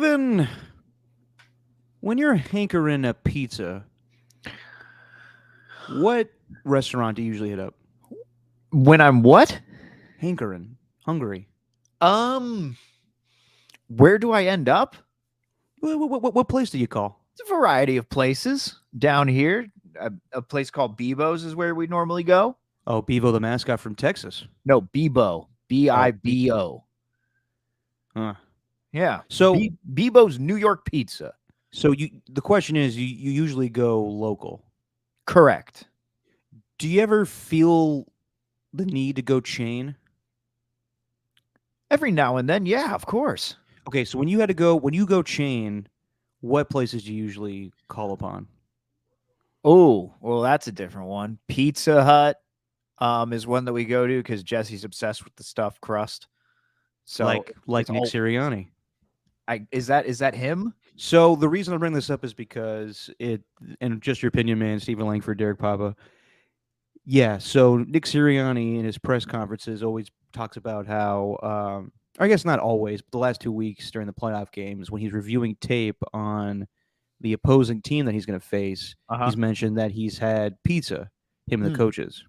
Steven, when you're hankering a pizza, what restaurant do you usually hit up? When I'm what? Hankering, hungry. Um, where do I end up? What place do you call? It's a variety of places down here. A place called Bebo's is where we normally go. Oh, Bevo the mascot from Texas. No, Bebo, Oh, Bibo. huh. Yeah, So, Bebo's New York pizza. so the question is, you usually go local. Correct. Do you ever feel the need to go chain? Every now and then, yeah, of course. Okay, so when you go chain, what places do you usually call upon? Oh, well, that's a different one. Pizza Hut is one that we go to because Jesse's obsessed with the stuffed crust. So Like it's Nick all. Sirianni. Is that him? So the reason I bring this up is because and just your opinion, man, Stephen Langford, Derek Papa. Yeah, so Nick Sirianni in his press conferences always talks about how, I guess not always, but the last 2 weeks during the playoff games, when he's reviewing tape on the opposing team that he's going to face, Uh-huh. he's mentioned that he's had pizza, him and the Mm. coaches.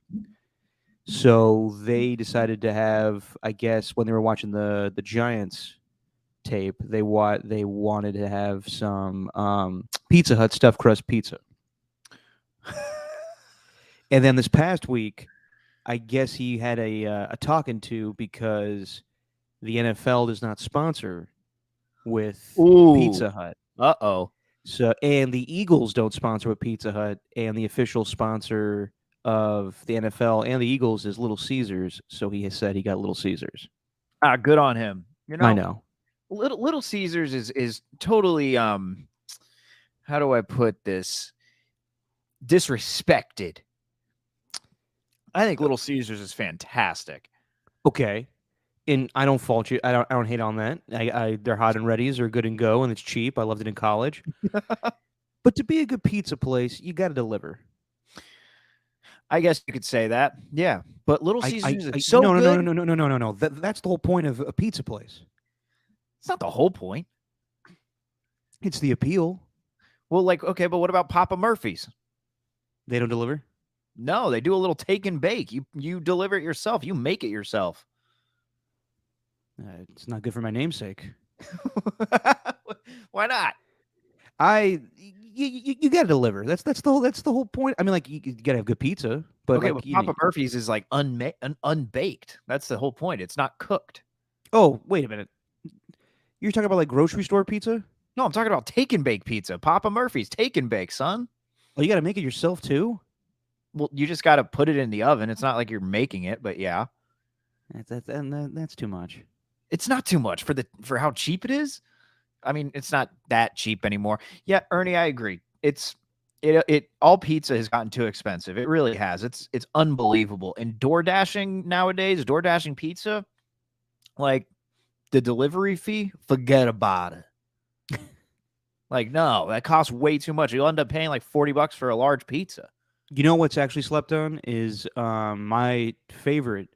So they decided to have, I guess, when they were watching the Giants tape, they wanted to have some Pizza Hut stuffed crust pizza. And then this past week, I guess he had a talking to because the NFL does not sponsor with Ooh. Pizza Hut. Uh-oh. So and the Eagles don't sponsor with Pizza Hut, and the official sponsor of the NFL and the Eagles is Little Caesars. So he has said he got Little Caesars. Ah, good on him. I know. Little Caesars is totally how do I put this? Disrespected. I think Little Caesars is fantastic. Okay. And I don't fault you. I don't hate on that. They're hot and ready's, they're good and go, and it's cheap. I loved it in college. But to be a good pizza place, you got to deliver. I guess you could say that. Yeah, but Little Caesars is no, good. No. That's the whole point of a pizza place. It's not the whole point. It's the appeal. Well, okay, but what about Papa Murphy's? They don't deliver? No, they do a little take and bake. You deliver it yourself. You make it yourself. It's not good for my namesake. Why not? You got to deliver. That's the whole point. I mean, like you got to have good pizza, but okay, like, Papa Murphy's is like unbaked. That's the whole point. It's not cooked. Oh, wait a minute. You're talking about like grocery store pizza? No, I'm talking about take and bake pizza. Papa Murphy's take and bake, son. Oh, you got to make it yourself too? Well, you just got to put it in the oven. It's not like you're making it, but yeah. That's too much. It's not too much for how cheap it is. I mean, it's not that cheap anymore. Yeah, Ernie, I agree. It all pizza has gotten too expensive. It really has. It's unbelievable. And DoorDashing pizza, like the delivery fee, forget about it. Like, no, that costs way too much. You'll end up paying like $40 for a large pizza. You know what's actually slept on is my favorite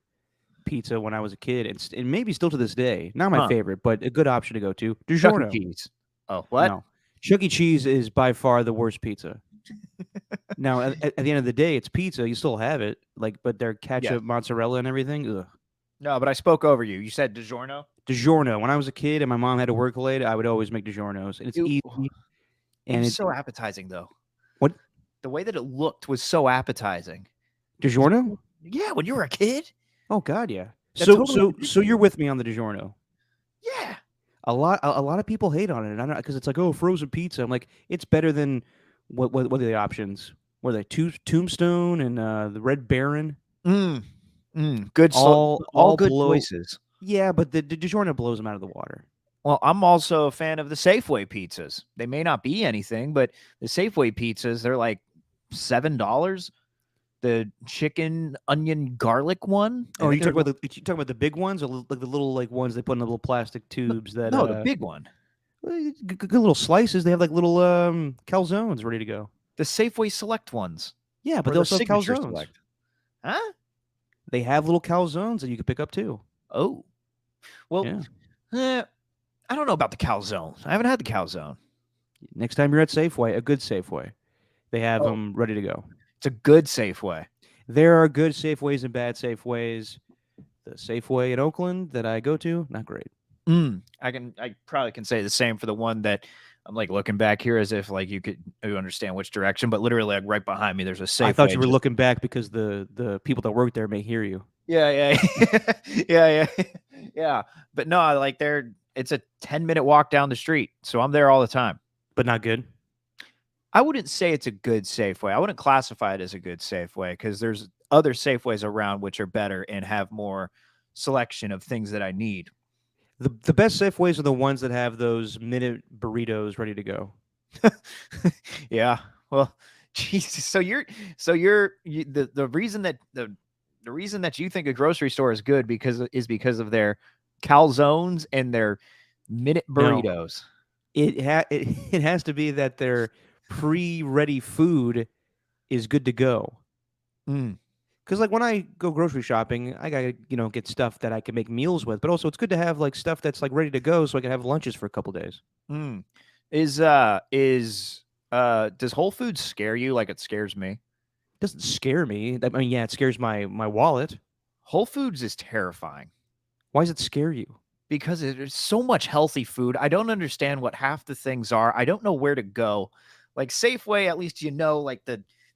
pizza when I was a kid, and maybe still to this day. Not my favorite, but a good option to go to. DiGiorno. Chuck E. Cheese. Oh, what? No. Chuck E. Cheese is by far the worst pizza. Now, at the end of the day, it's pizza. You still have it, but their ketchup, mozzarella, and everything. Ugh. No, but I spoke over you. You said DiGiorno? DiGiorno. When I was a kid and my mom had to work late, I would always make DiGiornos. And it's easy. And it's so appetizing, though. What? The way that it looked was so appetizing. DiGiorno? Yeah, when you were a kid. Oh God, yeah. So you're with me on the DiGiorno? Yeah. A lot of people hate on it, because it's like, oh, frozen pizza. I'm like, it's better than what are the options? What are they? Tombstone and the Red Baron. Good. All good choices. Yeah, but the DiGiorno blows them out of the water. Well, I'm also a fan of the Safeway pizzas. They may not be anything, but the Safeway pizzas, they're like $7. The chicken, onion, garlic one. Oh, you talking about the big ones, or like the little ones they put in the little plastic tubes? No, the big one. Good little slices. They have like little calzones ready to go. The Safeway Select ones. Yeah, but those calzones. Select. Huh? They have little calzones that you can pick up too. Oh, well, I don't know about the calzone. I haven't had the calzone. Next time you're at Safeway, a good Safeway, they have Oh, them ready to go. it's a good Safeway. There are good Safeways and bad Safeways. The Safeway in Oakland that I go to, not great. I probably can say the same for the one that I'm like looking back here as if like you understand which direction, but literally like right behind me there's a I thought Safeway. you were looking back because the people that work there may hear you, Yeah, yeah, yeah. But no, like it's a 10-minute walk down the street, so I'm there all the time. but not good. I wouldn't say it's a good Safeway. I wouldn't classify it as a good Safeway because there's other Safeways around which are better and have more selection of things that I need. The best Safeways are the ones that have those minute burritos ready to go. Yeah. Well, Jesus. The reason that the reason that you think a grocery store is good because of their calzones and their minute No, burritos. it has to be that their pre-ready food is good to go. Mm, Because like when I go grocery shopping, I gotta get stuff that I can make meals with, but also it's good to have like stuff that's like ready to go so I can have lunches for a couple days. mm. Is does Whole Foods scare you like it scares me? It doesn't scare me. I mean, yeah, it scares my wallet. Whole Foods is terrifying Why does it scare you? because there's so much healthy food. I don't understand what half the things are. I don't know where to go. Like Safeway, at least like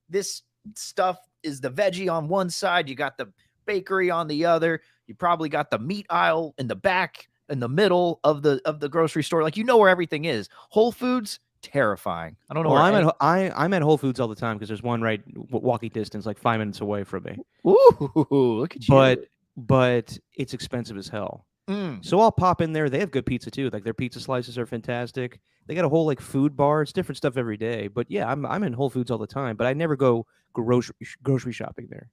this stuff is the veggie on one side, you got the bakery on the other. You probably got the meat aisle in the back, in the middle of the grocery store. Like where everything is. Whole Foods, terrifying. I don't know Well, where any. I'm at Whole Foods all the time because there's one right walking distance, like 5 minutes away from me. Ooh, look at But you. but it's expensive as hell. Mm, So I'll pop in there. They have good pizza too. Like their pizza slices are fantastic. They got a whole like food bar. It's different stuff every day. But yeah, I'm in Whole Foods all the time. But I never go grocery shopping there.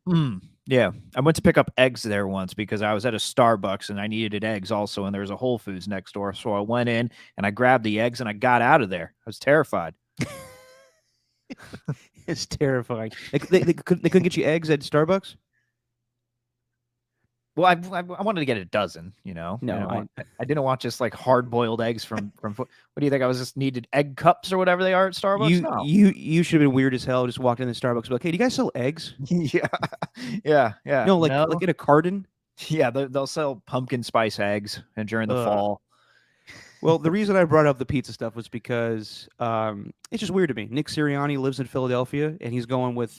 yeah, I went to pick up eggs there once because I was at a Starbucks and I needed eggs also, and there was a Whole Foods next door. So I went in and I grabbed the eggs and I got out of there. I was terrified. It's terrifying. They couldn't get you eggs at Starbucks. Well, I wanted to get a dozen. No, I didn't want just like hard boiled eggs from. What do you think? I was just needed egg cups or whatever they are at Starbucks. you No. you you should have been weird as hell. Just walked in the Starbucks, and be like, hey, do you guys sell eggs? Yeah, yeah. No, like No. in a carton. Yeah, they'll sell pumpkin spice eggs and during the Ugh. fall. Well, the reason I brought up the pizza stuff was because it's just weird to me. Nick Sirianni lives in Philadelphia, and he's going with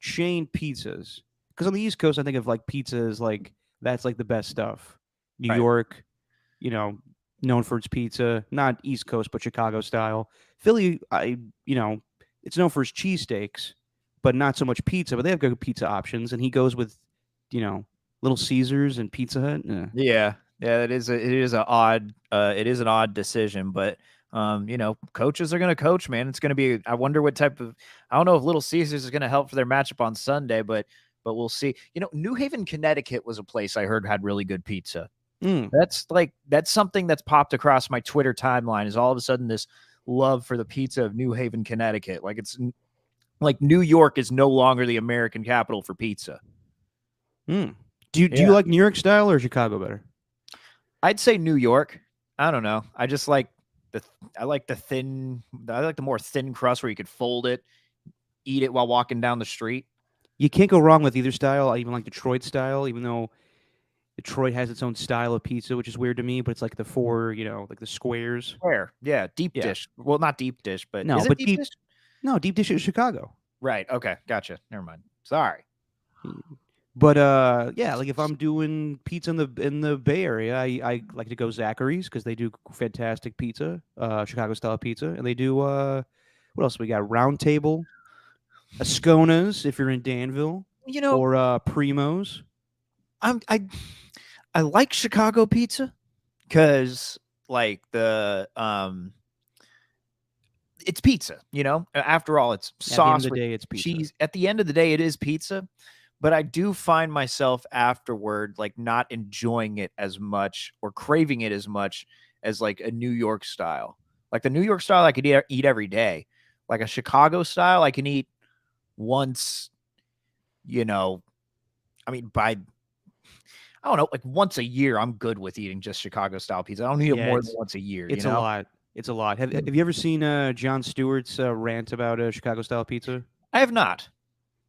chain pizzas. Because on the East Coast, I think of like pizzas like that's like the best stuff. New Right. York, you know, known for its pizza, not East Coast but Chicago style. Philly, it's known for its cheesesteaks, but not so much pizza. But they have good pizza options, and he goes with, you know, Little Caesars and Pizza Hut. Yeah, yeah, it is an odd decision, but coaches are going to coach, man. It's going to be. I wonder what type of. I don't know if Little Caesars is going to help for their matchup on Sunday, but we'll see. New Haven, Connecticut was a place I heard had really good pizza. Mm. That's something that's popped across my Twitter timeline. Is all of a sudden this love for the pizza of New Haven, Connecticut. Like it's like New York is no longer the American capital for pizza. Mm. Do you Yeah. like New York style or Chicago better? I'd say New York. I don't know. I just like I like the more thin crust where you could fold it, eat it while walking down the street. You can't go wrong with either style. I even like Detroit style, even though Detroit has its own style of pizza, which is weird to me. But it's like the four, like the squares. Where? Yeah, deep Yeah. dish. Well, not deep dish, but No, is it but deep dish? deep dish is Chicago. Right. Okay. Gotcha. Never mind. Sorry. But yeah, like if I'm doing pizza in the Bay Area, I like to go Zachary's because they do fantastic pizza, Chicago style pizza, and they do what else we got? Round Table, Ascona's if you're in Danville, You know, or Primo's. I like Chicago pizza because like it's pizza. After all, it's At the end of sauce the with day, it's pizza. cheese. At the end of the day, it is pizza. But I do find myself afterward like not enjoying it as much or craving it as much as like a New York style. Like the New York style I could eat every day. Like a Chicago style I can eat once, I mean by I don't know, like once a year, I'm good with eating just Chicago style pizza. I don't need it Yeah, more than once a year, you it's a know? lot. It's a lot. Have you ever seen Jon Stewart's rant about Chicago style pizza? I have not.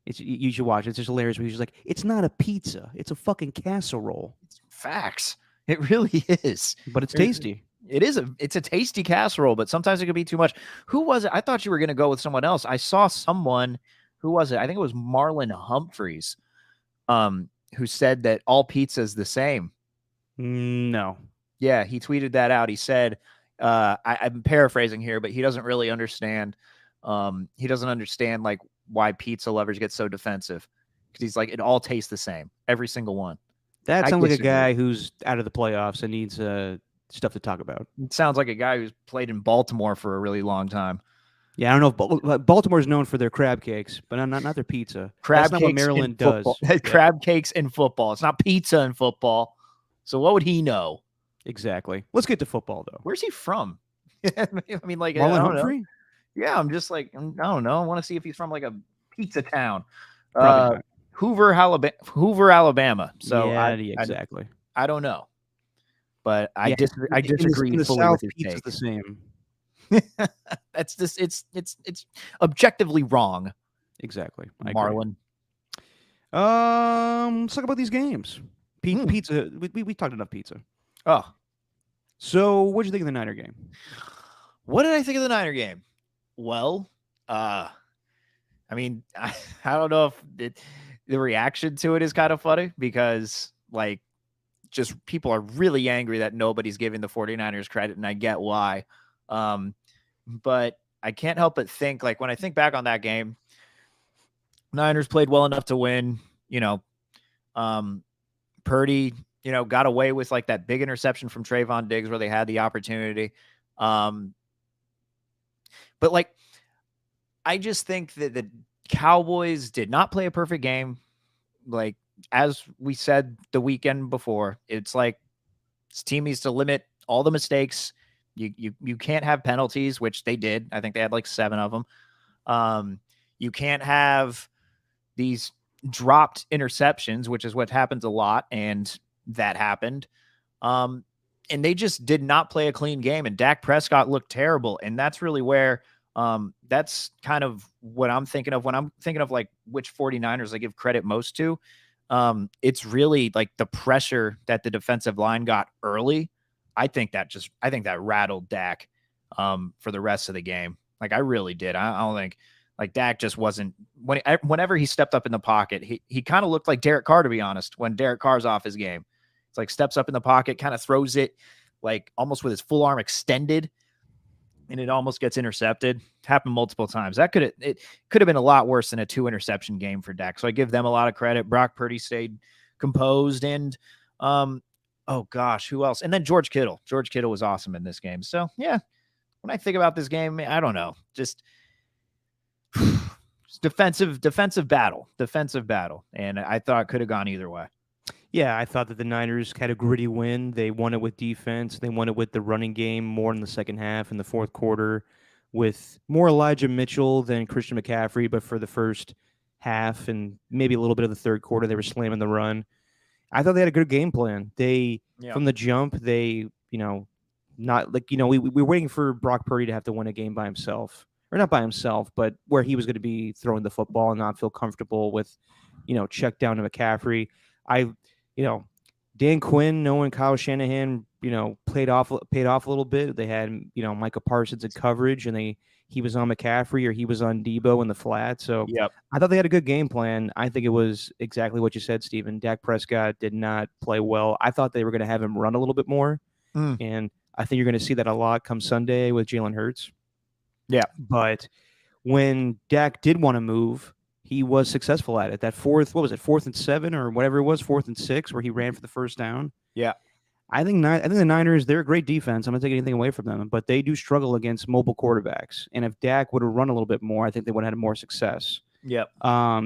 You should watch it. It's just hilarious. He's just like, it's not a pizza. It's a fucking casserole, It's facts. It really is. but it's There- tasty. it's a tasty casserole, but sometimes it can be too much. Who was it? I thought you were going to go with someone else. I saw someone, who was it? I think it was Marlon Humphreys, who said that all pizza is the same. No. Yeah, he tweeted that out. He said, I'm paraphrasing here, but he doesn't really understand. He doesn't understand like why pizza lovers get so defensive, because he's like, it all tastes the same, every single one. That I sounds like a disagree. guy who's out of the playoffs and needs stuff to talk about. It sounds like a guy who's played in Baltimore for a really long time. Yeah, I don't know if Baltimore's known for their crab cakes, but not their pizza. Crab That's not what cakes in Maryland football. does. Crab cakes in football. It's not pizza in football. So what would he know? Exactly. Let's get to football though. Where's he from? I mean, like, I Marlon don't know. Humphrey? Yeah, I'm just like, I don't know. I want to see if he's from like a pizza town. Probably not. Hoover, Alabama. So yeah, exactly. I don't know, but I Yeah, disagree in the fully South, with his pizza's take. the same. That's just it's objectively wrong, Exactly. I agree. Marlon. Let's talk about these games. Pizza. We talked enough pizza. Oh, So, what'd you think of the Niner game? what did I think of the Niner game? Well, I mean, I don't know if the reaction to it is kind of funny, because like, just people are really angry that nobody's giving the 49ers credit, and I get why. But I can't help but think, like, when I think back on that game, Niners played well enough to win, Purdy, got away with like that big interception from Trayvon Diggs where they had the opportunity. But like, I just think that the Cowboys did not play a perfect game. Like, as we said the weekend before, it's like this team needs to limit all the mistakes. You can't have penalties, which they did. I think they had like 7 of them. You can't have these dropped interceptions, which is what happens a lot, and that happened. And they just did not play a clean game, and Dak Prescott looked terrible. And that's really where that's kind of what I'm thinking of when I'm thinking of like which 49ers I give credit most to. It's really like the pressure that the defensive line got early. I think that rattled Dak for the rest of the game. Like, I really did. I don't think like Dak just wasn't, whenever he stepped up in the pocket, he kind of looked like Derek Carr, to be honest, when Derek Carr's off his game. It's like steps up in the pocket, kind of throws it like almost with his full arm extended, and it almost gets intercepted. It happened multiple times. It could have been a lot worse than a 2 interception game for Dak. So I give them a lot of credit. Brock Purdy stayed composed, and oh gosh, who else? And then George Kittle. George Kittle was awesome in this game. So yeah, when I think about this game, I don't know, just defensive battle. And I thought it could have gone either way. Yeah, I thought that the Niners had a gritty win. They won it with defense. They won it with the running game more in the second half, in the fourth quarter, with more Elijah Mitchell than Christian McCaffrey. But for the first half and maybe a little bit of the third quarter, they were slamming the run. I thought they had a good game plan. From the jump, not like, we were waiting for Brock Purdy to have to win a game by himself. Or not by himself, but where he was going to be throwing the football and not feel comfortable with, check down to McCaffrey. Dan Quinn, knowing Kyle Shanahan, paid off a little bit. They had, Micah Parsons in coverage, and he was on McCaffrey or he was on Debo in the flat. So yep. I thought they had a good game plan. I think it was exactly what you said, Steven. Dak Prescott did not play well. I thought they were going to have him run a little bit more, and I think you're going to see that a lot come Sunday with Jalen Hurts. Yeah. But when Dak did want to move, he was successful at it. That 4th and 7 or whatever it was, 4th and 6, where he ran for the first down. Yeah. I think the Niners, they're a great defense. I'm not taking anything away from them, but they do struggle against mobile quarterbacks. And if Dak would have run a little bit more, I think they would have had more success. Yep.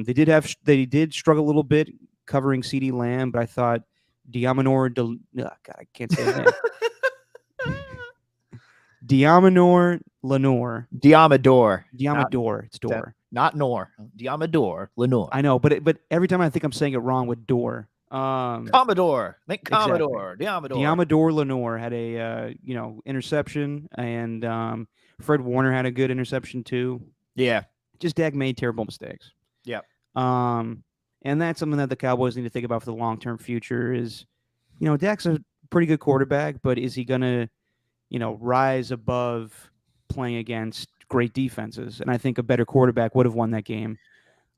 They did struggle a little bit covering CeeDee Lamb, but I thought God, I can't say his name. Diamador Lenore. Diamador. It's Door. Not Nor. Diamador Lenore. I know, but every time I think I'm saying it wrong with Door, Commodore. Think Exactly. Commodore. Diamador. Diamador Lenore had a interception, and Fred Warner had a good interception too. Yeah. Just Dak made terrible mistakes. Yep. Um, and that's something that the Cowboys need to think about for the long term future. Is Dak's a pretty good quarterback, but is he gonna rise above playing against great defenses? And I think a better quarterback would have won that game.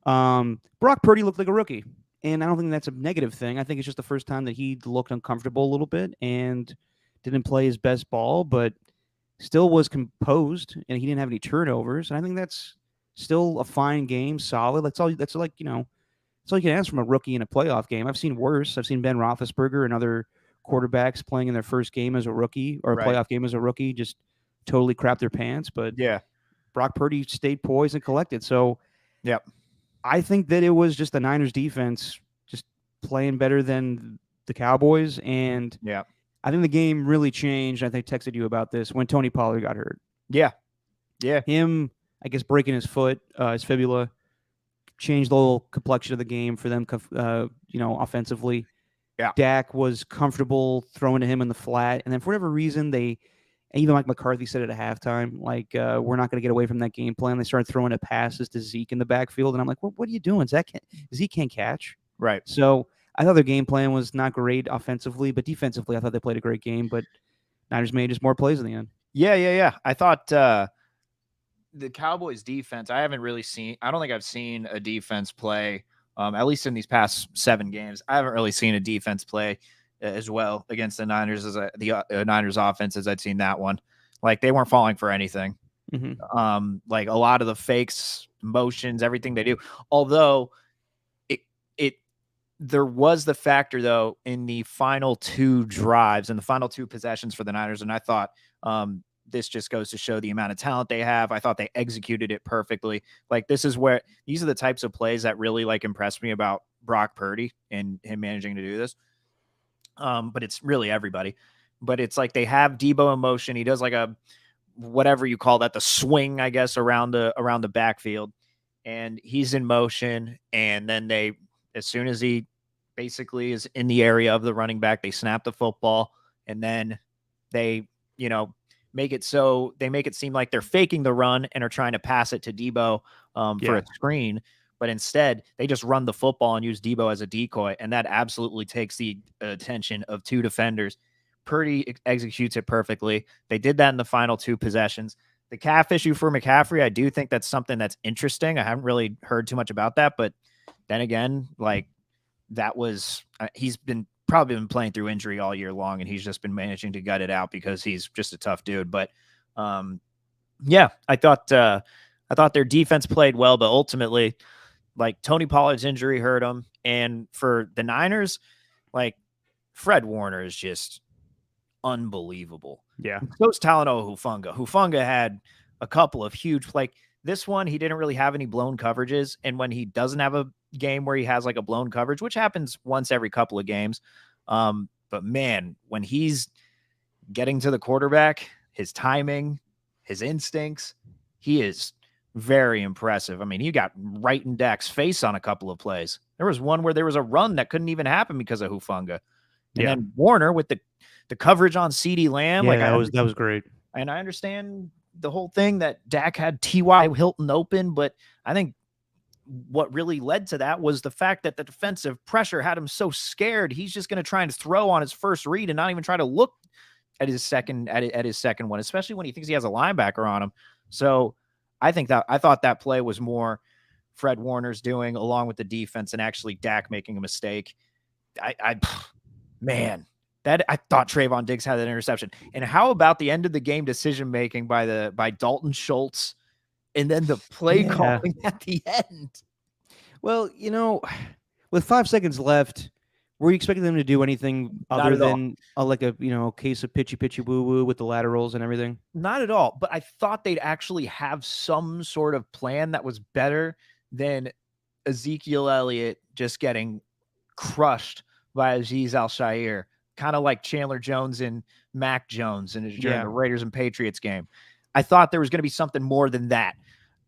Brock Purdy looked like a rookie, and I don't think that's a negative thing. I think it's just the first time that he looked uncomfortable a little bit and didn't play his best ball, but still was composed, and he didn't have any turnovers. And I think that's still a fine game, solid. That's all. That's like that's all you can ask from a rookie in a playoff game. I've seen worse. I've seen Ben Roethlisberger and other quarterbacks playing in their first game as a rookie or a Right. playoff game as a rookie just totally crap their pants. But Yeah. Brock Purdy stayed poised and collected. So Yep. I think that it was just the Niners defense just playing better than the Cowboys. And Yeah. I think the game really changed. I think I texted you about this when Tony Pollard got hurt. Yeah. Yeah. Him, I guess, breaking his foot, his fibula, changed the whole complexion of the game for them, offensively. Yeah. Dak was comfortable throwing to him in the flat. And then for whatever reason, even Mike McCarthy said it at halftime, like, we're not going to get away from that game plan. They started throwing a passes to Zeke in the backfield. And I'm like, what are you doing? Zeke can't catch. Right. So I thought their game plan was not great offensively, but defensively, I thought they played a great game. But Niners made just more plays in the end. Yeah. I thought the Cowboys defense, I don't think I've seen a defense play, at least in these past 7 games. I haven't really seen a defense play as well against the Niners as the Niners offense as I'd seen that one. Like, they weren't falling for anything. Mm-hmm. Like, a lot of the fakes, motions, everything they do. Although there was the factor though in the final 2 drives and the final 2 possessions for the Niners, and I thought this just goes to show the amount of talent they have. I thought they executed it perfectly. Like, these are the types of plays that really like impressed me about Brock Purdy and him managing to do this. But it's really everybody. But it's like they have Debo in motion. He does like a whatever you call that, the swing, I guess, around the backfield, and he's in motion. And then as soon as he basically is in the area of the running back, they snap the football, and then they make it seem like they're faking the run and are trying to pass it to Debo for a screen. But instead, they just run the football and use Debo as a decoy, and that absolutely takes the attention of 2 defenders. Purdy executes it perfectly. They did that in the final 2 possessions. The calf issue for McCaffrey, I do think that's something that's interesting. I haven't really heard too much about that, but then again, like, that was he's probably been playing through injury all year long, and he's just been managing to gut it out because he's just a tough dude. But yeah, I thought their defense played well, but ultimately, like, Tony Pollard's injury hurt him. And for the Niners, like, Fred Warner is just unbelievable. Yeah. So's Talanoa Hufanga. Hufanga had a couple of huge, like, this one, he didn't really have any blown coverages. And when he doesn't have a game where he has like a blown coverage, which happens once every couple of games. But man, when he's getting to the quarterback, his timing, his instincts, he is very impressive. I mean, he got right in Dak's face on a couple of plays. There was one where there was a run that couldn't even happen because of Hufanga. And then Warner with the coverage on CeeDee Lamb. Yeah, that was great. And I understand the whole thing that Dak had T.Y. Hilton open, but I think what really led to that was the fact that the defensive pressure had him so scared. He's just going to try and throw on his first read and not even try to look at his second one, especially when he thinks he has a linebacker on him. So I thought that play was more Fred Warner's doing along with the defense and actually Dak making a mistake. I thought Trayvon Diggs had that interception. And how about the end of the game decision-making by Dalton Schultz and then the play calling at the end? Well, with 5 seconds left, were you expecting them to do anything other than like a case of pitchy woo woo with the laterals and everything? Not at all. But I thought they'd actually have some sort of plan that was better than Ezekiel Elliott just getting crushed by Aziz Al-Shaair, kind of like Chandler Jones and Mac Jones during the Raiders and Patriots game. I thought there was going to be something more than that.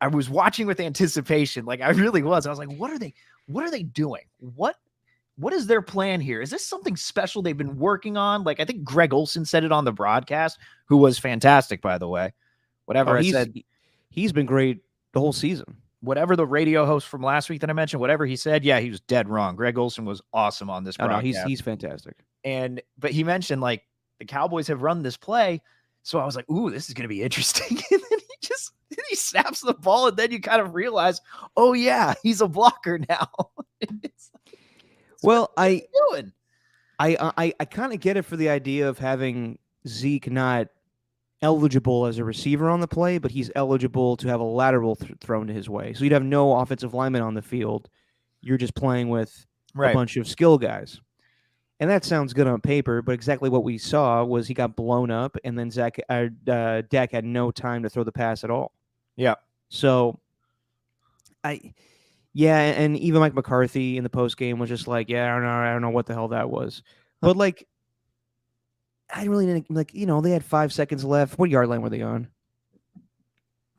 I was watching with anticipation. Like, I really was. I was like, what are they doing? What what is their plan here? Is this something special they've been working on? Like, I think Greg Olson said it on the broadcast, who was fantastic, by the way. Oh, Whatever I said, he's been great the whole season. whatever the radio host from last week that I mentioned, whatever he said, yeah, he was dead wrong. Greg Olson was awesome on this Oh, no, broadcast. he's fantastic. But he mentioned like the Cowboys have run this play. So I was like, ooh, this is going to be interesting. And then he snaps the ball, and then you kind of realize, oh yeah, he's a blocker now. Well, I doing? I kind of get it for the idea of having Zeke not eligible as a receiver on the play, but he's eligible to have a lateral thrown to his way. So you'd have no offensive lineman on the field. You're just playing with a bunch of skill guys. And that sounds good on paper, but exactly what we saw was he got blown up, and then Dak had no time to throw the pass at all. Yeah. So, and even Mike McCarthy in the post game was just like, yeah, I don't know what the hell that was. But like, I really didn't they had 5 seconds left. What yard line were they on?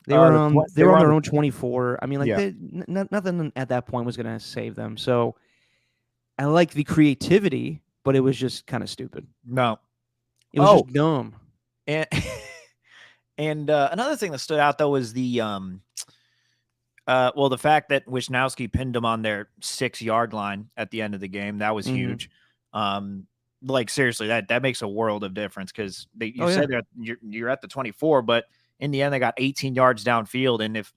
They were on their own 24. I mean, nothing at that point was going to save them. So I like the creativity, but it was just kind of stupid. No, it was just dumb. And another thing that stood out though was the the fact that Wisnowski pinned him on their 6-yard line at the end of the game. That was huge. Like seriously, that makes a world of difference, because said that you're at the 24, but in the end they got 18 yards downfield, and if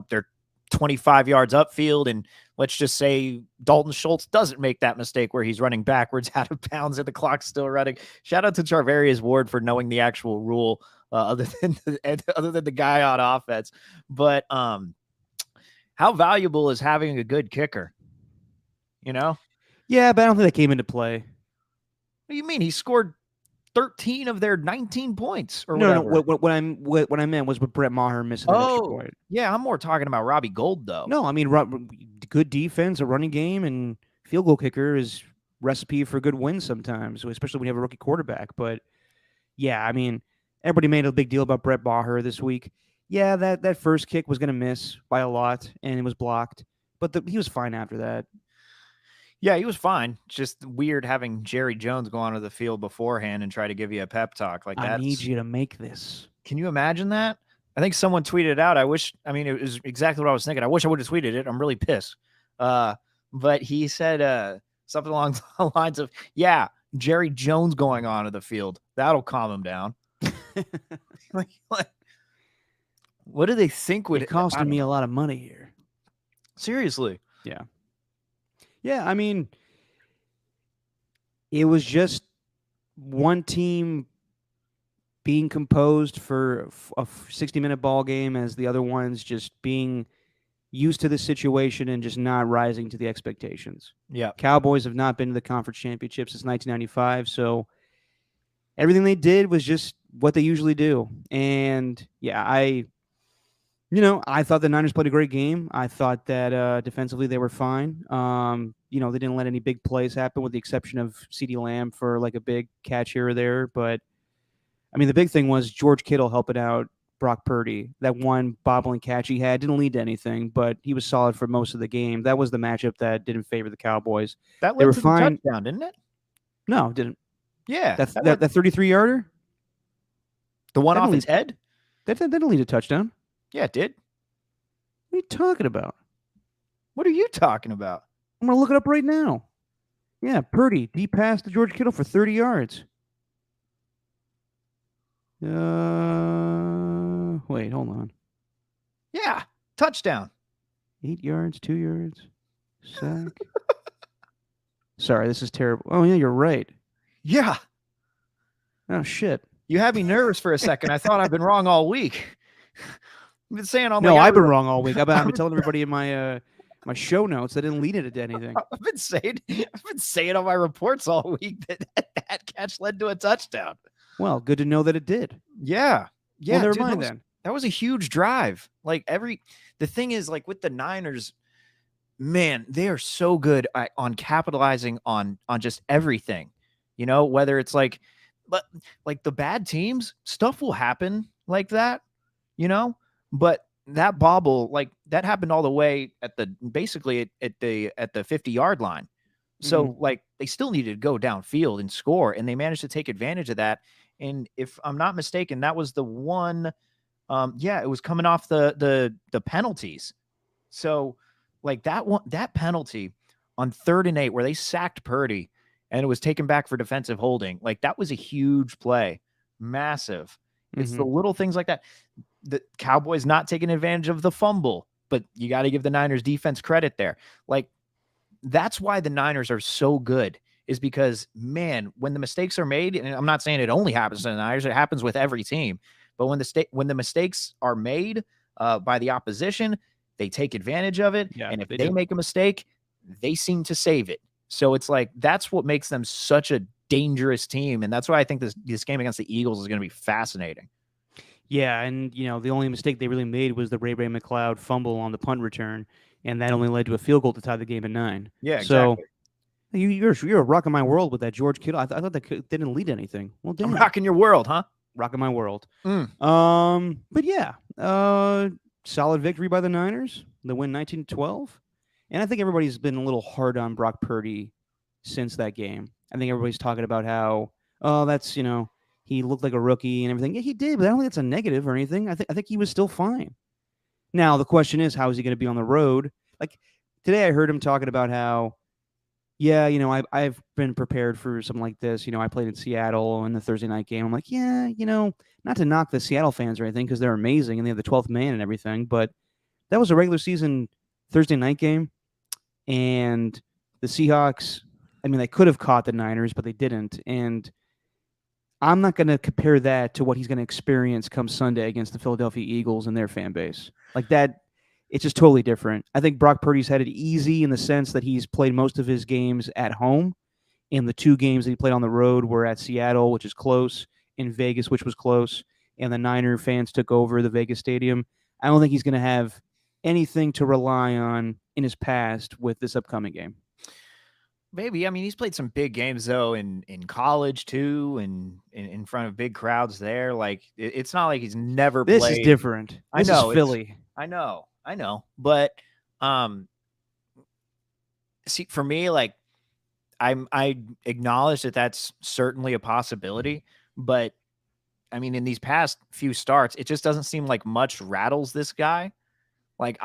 they're 25 yards upfield, and let's just say Dalton Schultz doesn't make that mistake where he's running backwards out of bounds and the clock's still running. Shout out to Charvarius Ward for knowing the actual rule, other than the guy on offense. But how valuable is having a good kicker? Yeah, but I don't think that came into play. What do you mean? He scored 13 of their 19 points or whatever. No. What I meant was with Brett Maher missing an extra point. Yeah, I'm more talking about Robbie Gould, though. No, I mean, good defense, a running game, and field goal kicker is recipe for good wins sometimes, especially when you have a rookie quarterback. But yeah, I mean, everybody made a big deal about Brett Maher this week. Yeah, that first kick was going to miss by a lot, and it was blocked. But he was fine after that. Yeah, he was fine. Just weird having Jerry Jones go onto the field beforehand and try to give you a pep talk like that. I need you to make this. Can you imagine that? I think someone tweeted it out. It was exactly what I was thinking. I wish I would have tweeted it. I'm really pissed. But he said something along the lines of, yeah, Jerry Jones going onto the field. That'll calm him down. What do they think would... It costing me a lot of money here. Seriously. Yeah. Yeah, I mean, it was just one team being composed for a 60-minute ball game, as the other ones just being used to the situation and just not rising to the expectations. Yeah. Cowboys have not been to the conference championship since 1995, so everything they did was just what they usually do. And yeah, I thought the Niners played a great game. I thought that defensively they were fine. They didn't let any big plays happen, with the exception of CeeDee Lamb for like a big catch here or there. But I mean, the big thing was George Kittle helping out Brock Purdy. That one bobbling catch he had didn't lead to anything, but he was solid for most of the game. That was the matchup that didn't favor the Cowboys. That led to the touchdown, didn't it? No, it didn't. Yeah. That 33-yarder? The one off his head? That didn't lead to a touchdown. Yeah, it did. What are you talking about? What are you talking about? I'm going to look it up right now. Yeah, Purdy, deep pass to George Kittle for 30 yards. Wait, hold on. Yeah, touchdown. 8 yards, 2 yards, sack. Sorry, this is terrible. Oh, yeah, you're right. Yeah. Oh, shit. You had me nervous for a second. I thought I've been wrong all week. I've been saying all my... No, I've been wrong all week. I've been telling everybody in my my show notes that didn't lead it to anything. I've been saying on my reports all week that catch led to a touchdown. Well, good to know that it did. Yeah. Well, never mind then. That was a huge drive. Like the thing is, like with the Niners, man, they are so good on capitalizing on just everything. Whether it's like the bad teams, stuff will happen like that, but that bobble, like that happened all the way at the 50-yard line. So like they still needed to go downfield and score, and they managed to take advantage of that. And if I'm not mistaken, that was the one. Yeah, it was coming off the penalties. So like that penalty on 3rd and 8 where they sacked Purdy and it was taken back for defensive holding, like that was a huge play, massive. It's the little things like that. The Cowboys not taking advantage of the fumble, but you got to give the Niners defense credit there. Like that's why the Niners are so good, is because, man, when the mistakes are made, and I'm not saying it only happens to the Niners, it happens with every team, but when the mistakes are made by the opposition, they take advantage of it. Yeah, And if they they do. make a mistake, they seem to save it. So it's like that's what makes them such a dangerous team. And that's why I think this game against the Eagles is going to be fascinating. Yeah, and the only mistake they really made was the Ray McLeod fumble on the punt return, and that only led to a field goal to tie the game at 9. Yeah, So exactly. you're rocking my world with that George Kittle. I thought that didn't lead anything. Well, I'm damn, rocking your world, huh? rocking my world. Mm. But yeah, solid victory by the Niners. They win 19-12, and I think everybody's been a little hard on Brock Purdy since that game. I think everybody's talking about how, oh, that's he looked like a rookie and everything. Yeah, he did, but I don't think it's a negative or anything. I think he was still fine. Now the question is, how is he going to be on the road? Like today, I heard him talking about how, yeah, I've been prepared for something like this. I played in Seattle in the Thursday night game. I'm like, yeah, not to knock the Seattle fans or anything because they're amazing and they have the 12th man and everything, but that was a regular season Thursday night game, and the Seahawks. I mean, they could have caught the Niners, but they didn't, and I'm not going to compare that to what he's going to experience come Sunday against the Philadelphia Eagles and their fan base. Like that, it's just totally different. I think Brock Purdy's had it easy in the sense that he's played most of his games at home. And the 2 games that he played on the road were at Seattle, which is close, in Vegas, which was close, and the Niner fans took over the Vegas stadium. I don't think he's going to have anything to rely on in his past with this upcoming game. Maybe. I mean, he's played some big games though in college too, and in front of big crowds there. Like it's not like he's never This is played. different. I This is know it's. Philly. I know. But see, for me, like I acknowledge that that's certainly a possibility, but I mean, in these past few starts, it just doesn't seem like much rattles this guy. Like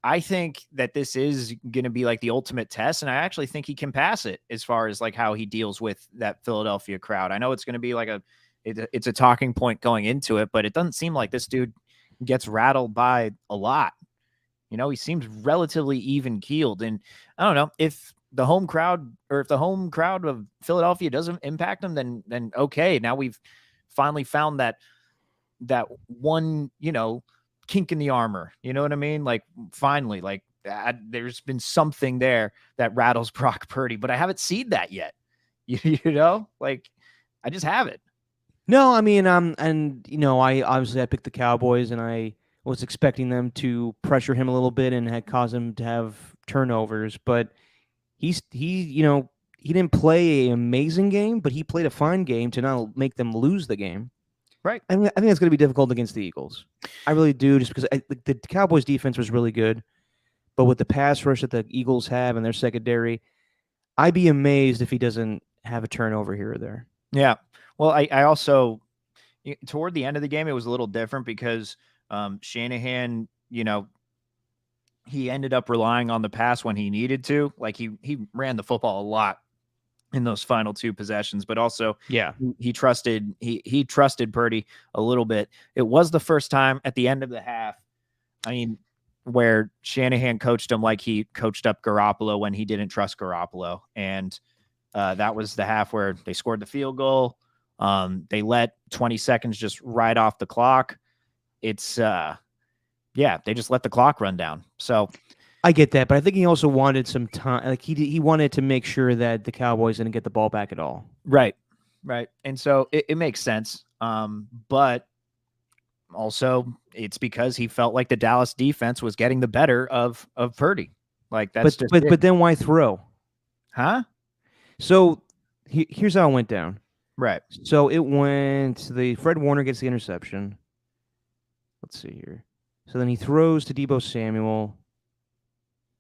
I think that this is going to be like the ultimate test, and I actually think he can pass it as far as like how he deals with that Philadelphia crowd. I know it's going to be like it's a talking point going into it, but it doesn't seem like this dude gets rattled by a lot. He seems relatively even keeled, and I don't know if the home crowd of Philadelphia doesn't impact him, then okay, now we've finally found that one, kink in the armor. You know what I mean? Like finally, like there's been something there that rattles Brock Purdy, but I haven't seen that yet. Like I just haven't. No, I mean, and I picked the Cowboys, and I was expecting them to pressure him a little bit and had caused him to have turnovers, but he didn't play an amazing game, but he played a fine game to not make them lose the game. Right. I think that's going to be difficult against the Eagles. I really do, just because the Cowboys' defense was really good, but with the pass rush that the Eagles have and their secondary, I'd be amazed if he doesn't have a turnover here or there. Yeah. Well, I also toward the end of the game, it was a little different because Shanahan, he ended up relying on the pass when he needed to. Like he ran the football a lot in those final 2 possessions, but also he trusted Purdy a little bit. It was the first time at the end of the half, I mean, where Shanahan coached him like he coached up Garoppolo when he didn't trust Garoppolo. And that was the half where they scored the field goal. They let 20 seconds just right off the clock. It's they just let the clock run down. So I get that, but I think he also wanted some time. Like he wanted to make sure that the Cowboys didn't get the ball back at all. Right. And so it makes sense. But also it's because he felt like the Dallas defense was getting the better of Purdy. Like that's but then why throw? Huh? So here's how it went down. Right. So it went, the Fred Warner gets the interception. Let's see here. So then he throws to Deebo Samuel.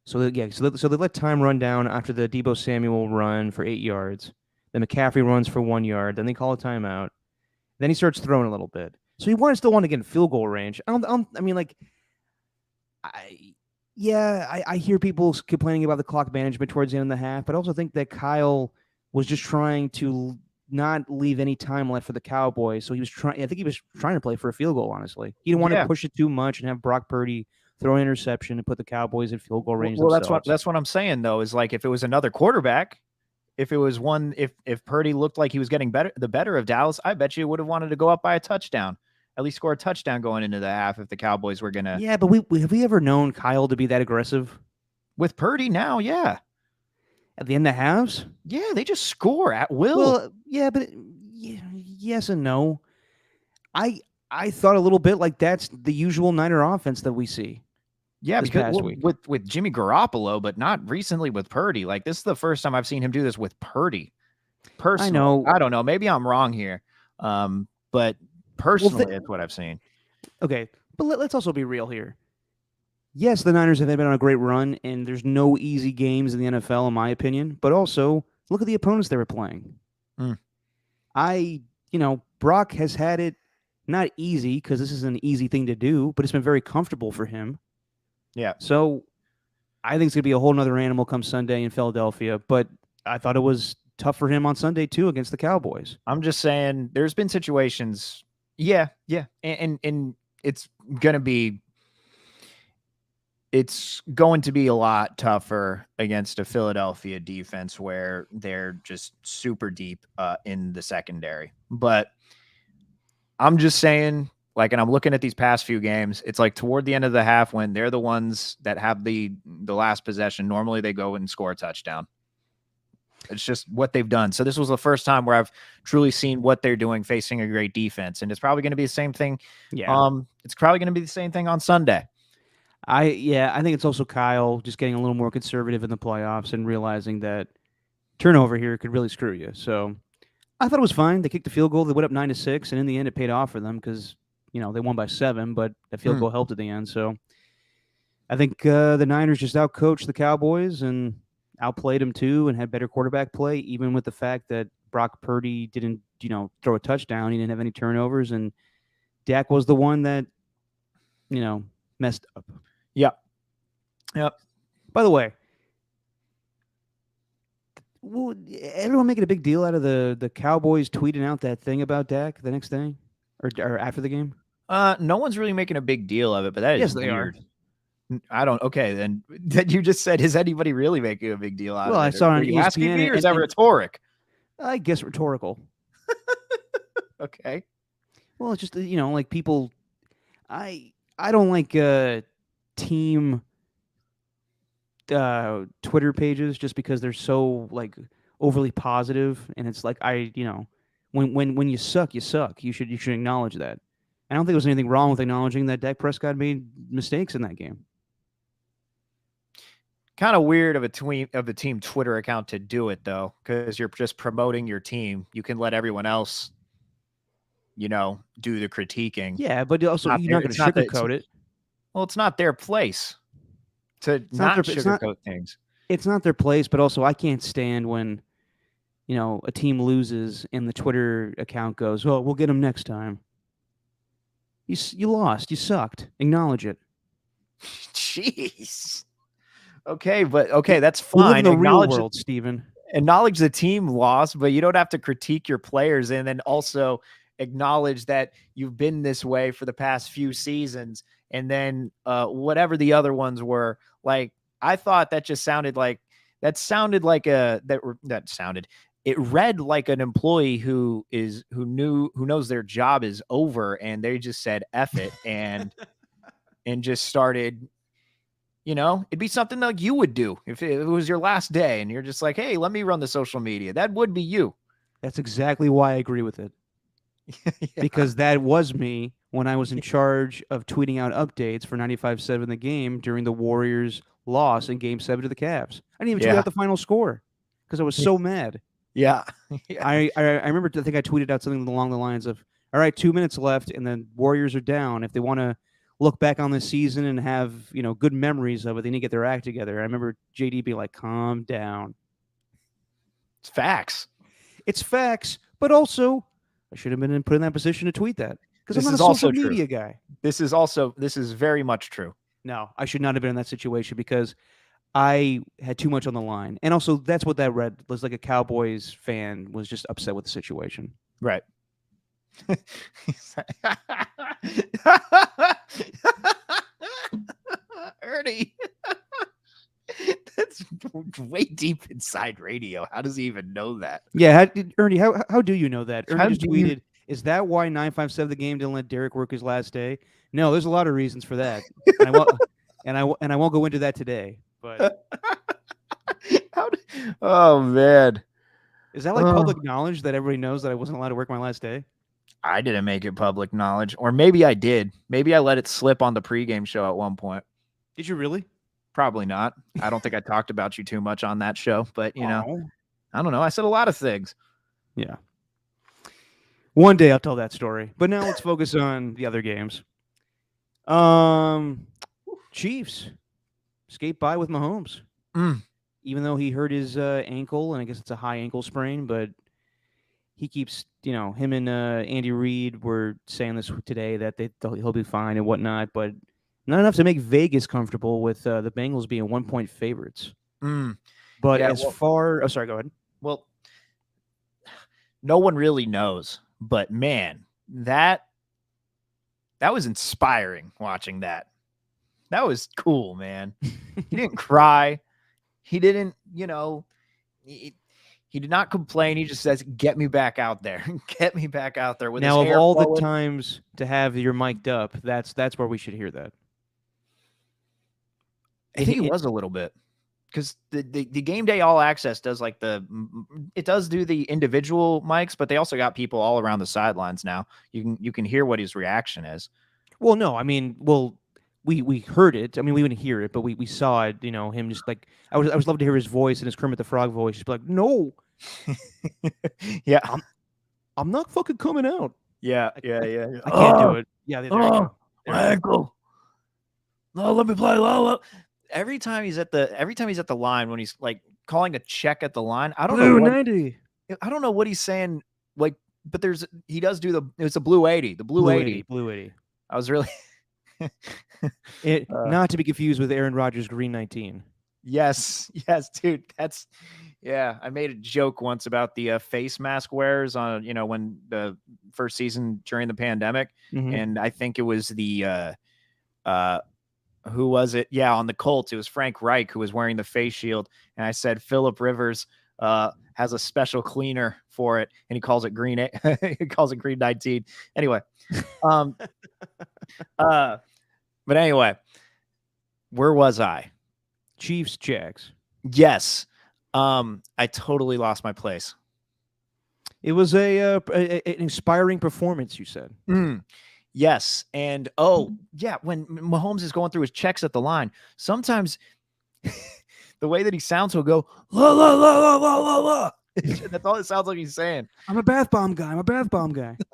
So they let time run down after the Debo Samuel run for 8 yards. Then McCaffrey runs for 1 yard. Then they call a timeout. Then he starts throwing a little bit. So still want to get in field goal range. I mean, like, I yeah, I hear people complaining about the clock management towards the end of the half, but I also think that Kyle was just trying to not leave any time left for the Cowboys. So he was trying. I think he was trying to play for a field goal. Honestly, he didn't want to Yeah. push it too much and have Brock Purdy throw an interception and put the Cowboys in field goal range Well, that's what themselves. I'm saying though. Is like if it was another quarterback, if it was one, if Purdy looked like he was getting the better of Dallas, I bet you would have wanted to go up by a touchdown, at least score a touchdown going into the half if the Cowboys were gonna. Yeah, but we have we ever known Kyle to be that aggressive With Purdy now, yeah, at the end of halves? yeah, they just score at will. Well, yeah, but yes and no. I I thought a little bit like that's the usual Niner offense that we see Yeah, this because past week. with Jimmy Garoppolo, but not recently with Purdy. Like this is the first time I've seen him do this with Purdy. I Personally, know. I don't know. Maybe I'm wrong here, but personally, that's what I've seen. Okay, but let's also be real here. Yes, the Niners have been on a great run, and there's no easy games in the NFL, in my opinion. But also, look at the opponents they were playing. Mm. Brock has had it not easy because this is an easy thing to do, but it's been very comfortable for him. Yeah. So I think it's going to be a whole nother animal come Sunday in Philadelphia. But I thought it was tough for him on Sunday, too, against the Cowboys. I'm just saying there's been situations. Yeah. And it's going to be a lot tougher against a Philadelphia defense where they're just super deep in the secondary. But I'm just saying, like, and I'm looking at these past few games, it's like toward the end of the half when they're the ones that have the last possession, normally they go and score a touchdown. It's just what they've done. So this was the first time where I've truly seen what they're doing facing a great defense. And it's probably going to be the same thing. Yeah. It's probably going to be the same thing on Sunday. I think it's also Kyle just getting a little more conservative in the playoffs and realizing that turnover here could really screw you. So I thought it was fine. They kicked the field goal. They went up 9-6, and in the end, it paid off for them because they won by 7, but the field goal helped at the end. So I think the Niners just outcoached the Cowboys and outplayed them too, and had better quarterback play, even with the fact that Brock Purdy didn't throw a touchdown. He didn't have any turnovers, and Dak was the one that messed up. Yep. By the way, everyone making a big deal out of the Cowboys tweeting out that thing about Dak the next day or after the game? No one's really making a big deal of it, but that is weird. I don't. Okay, then that you just said, is anybody really making a big deal out of it? Well, I saw on ESPN, asking me, or is that rhetoric? I guess rhetorical. Okay. Well, it's just like people. I don't like team Twitter pages just because they're so like overly positive, and it's like when you suck, you suck. You should acknowledge that. I don't think there's anything wrong with acknowledging that Dak Prescott made mistakes in that game. Kind of weird of a team Twitter account to do it though, because you're just promoting your team. You can let everyone else, do the critiquing. Yeah, but also you're not going to sugarcoat it. Well, it's not their place to not sugarcoat things. It's not their place, but also I can't stand when, a team loses and the Twitter account goes, "Oh, we'll get them next time." You lost. You sucked. Acknowledge it. Jeez. Okay, that's fine. We live in the real world, Steven. Acknowledge the team lost, but you don't have to critique your players and then also acknowledge that you've been this way for the past few seasons. And then whatever the other ones were, like I thought that just sounded like it read like an employee who knows their job is over and they just said F it and just started, it'd be something like you would do if it was your last day and you're just like, hey, let me run the social media. That would be you. That's exactly why I agree with it. Yeah. Because that was me when I was in charge of tweeting out updates for 95.7 The Game during the Warriors' loss in Game 7 to the Cavs. I didn't even tweet out the final score because I was so mad. Yeah. I remember, I think I tweeted out something along the lines of, all right, 2 minutes left, and then Warriors are down. If they want to look back on this season and have good memories of it. They need to get their act together. I remember JD being like, "Calm down." It's facts. It's facts, but also I should have been put in that position to tweet that because I'm This not a is social also true. media guy. This is very much true. No, I should not have been in that situation because I had too much on the line. And also, that's what that read was like a Cowboys fan was just upset with the situation. Right. Ernie. That's way deep inside radio. How does he even know that? Yeah, Ernie, how do you know that? Ernie How just do you- tweeted, "Is that why 957 the game didn't let Derek work his last day?" No, there's a lot of reasons for that, and I won't and I won't go into that today. But Oh man. is that like public knowledge that everybody knows that I wasn't allowed to work my last day? I didn't make it public knowledge, or maybe I did. Maybe I let it slip on the pregame show at one point. Did you really? Probably not. I don't think I talked about you too much on that show, but Oh. I don't know. I said a lot of things. Yeah. One day I'll tell that story. But now let's focus on the other games. Chiefs skate by with Mahomes. Even though he hurt his ankle, and I guess it's a high ankle sprain, but he keeps, him and Andy Reid were saying this today that he'll be fine and whatnot, but not enough to make Vegas comfortable with the Bengals being 1-point favorites. But Yeah, oh, sorry, go ahead. Well, no one really knows, but man, that was inspiring watching that. That was cool, man. He didn't cry. He didn't, he did not complain. He just says, "Get me back out there. Get me back out there." With Now, his of hair all flowing. the times to have your mic'd up, that's where we should hear that. I think it was a little bit, because the Game Day All Access does like it does do the individual mics, but they also got people all around the sidelines now. You can hear what his reaction is. Well, no, I mean, we heard it. I mean, we wouldn't hear it, but we saw it. Him just like I was love to hear his voice and his Kermit the Frog voice. Just be like, "No, yeah, I'm not fucking coming out." Yeah. I can't do it. Yeah, there you go. My ankle. No, let me play. Every time he's at the line, when he's like calling a check at the line, I don't know. 90. I don't know what he's saying. Like, but he does do it's a blue 80. The blue 80. Blue 80. I was really not to be confused with Aaron Rodgers' Green 19. Yes, dude. I made a joke once about the face mask wearers on, when the first season during the pandemic. And I think it was the, who was it? Yeah, on the Colts, it was Frank Reich who was wearing the face shield. And I said, Phillip Rivers has a special cleaner for it, and he calls it Green 19. Anyway. But anyway, where was I? Chiefs, Jags. Yes. I totally lost my place. It was an inspiring performance, you said. Yes. And when Mahomes is going through his checks at the line, sometimes the way that he sounds, he'll go, la, la, la, la, la, la, la. That's all it sounds like he's saying. I'm a bath bomb guy.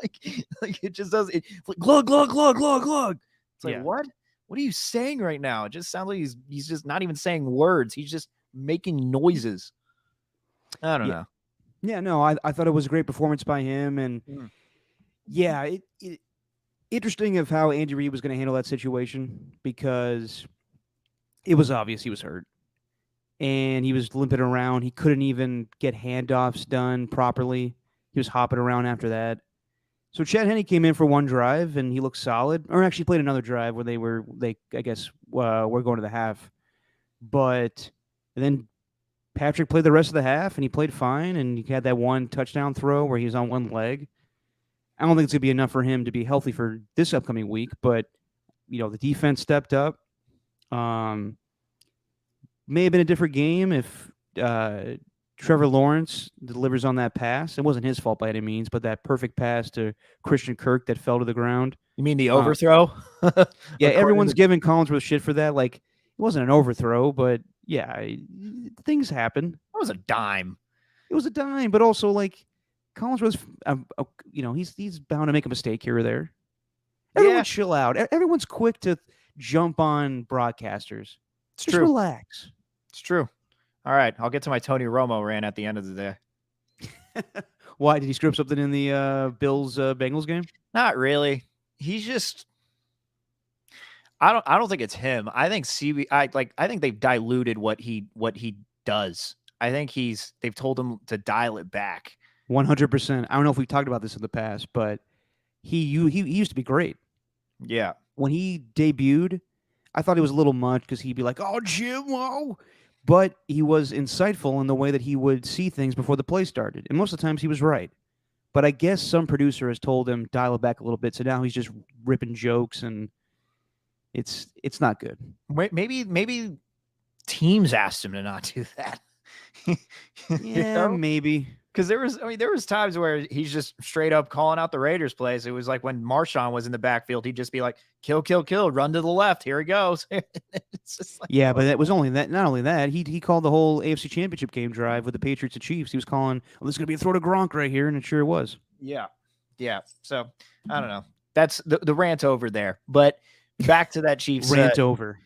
like it just does it. Like, glug, glug, glug, glug, glug. It's like, Yeah. what? What are you saying right now? It just sounds like he's just not even saying words. He's just making noises. I don't know. Yeah, no, I thought it was a great performance by him. And interesting of how Andy Reid was going to handle that situation, because it was obvious he was hurt. And he was limping around. He couldn't even get handoffs done properly. He was hopping around after that. So Chad Henne came in for one drive, and he looked solid. Or actually played another drive where were going to the half. But then Patrick played the rest of the half, and he played fine, and he had that one touchdown throw where he was on one leg. I don't think it's going to be enough for him to be healthy for this upcoming week, but, the defense stepped up. May have been a different game if Trevor Lawrence delivers on that pass. It wasn't his fault by any means, but that perfect pass to Christian Kirk that fell to the ground. You mean the overthrow? Yeah, everyone's giving Collinsworth shit for that. Like, it wasn't an overthrow, but yeah, things happen. That was a dime. It was a dime, but also like Collinsworth, he's bound to make a mistake here or there. Everyone Yeah, chill out. Everyone's quick to jump on broadcasters. it's Just true. relax. It's true. All right, I'll get to my Tony Romo rant at the end of the day. Why did he screw up something in the Bills Bengals game? Not really. He's just I don't think it's him. I think I think they've diluted what he does. I think they've told him to dial it back. 100%. I don't know if we've talked about this in the past, but he used to be great. Yeah. When he debuted, I thought he was a little much because he'd be like, "Oh, Jim, whoa," but he was insightful in the way that he would see things before the play started, and most of the times he was right. But I guess some producer has told him dial it back a little bit, so now he's just ripping jokes, and it's not good. Maybe teams asked him to not do that. Yeah, maybe. Because there was times where he's just straight up calling out the Raiders plays. It was like when Marshawn was in the backfield, he'd just be like, kill, kill, kill, run to the left. Here he goes. It's just like, Yeah, but that was only that. Not only that, he called the whole AFC Championship game drive with the Patriots and Chiefs. He was calling, "Oh, this is gonna be a throw to Gronk right here," and it sure was. yeah. Yeah. So I don't know. That's the rant over there. But back to that Chiefs Rant over.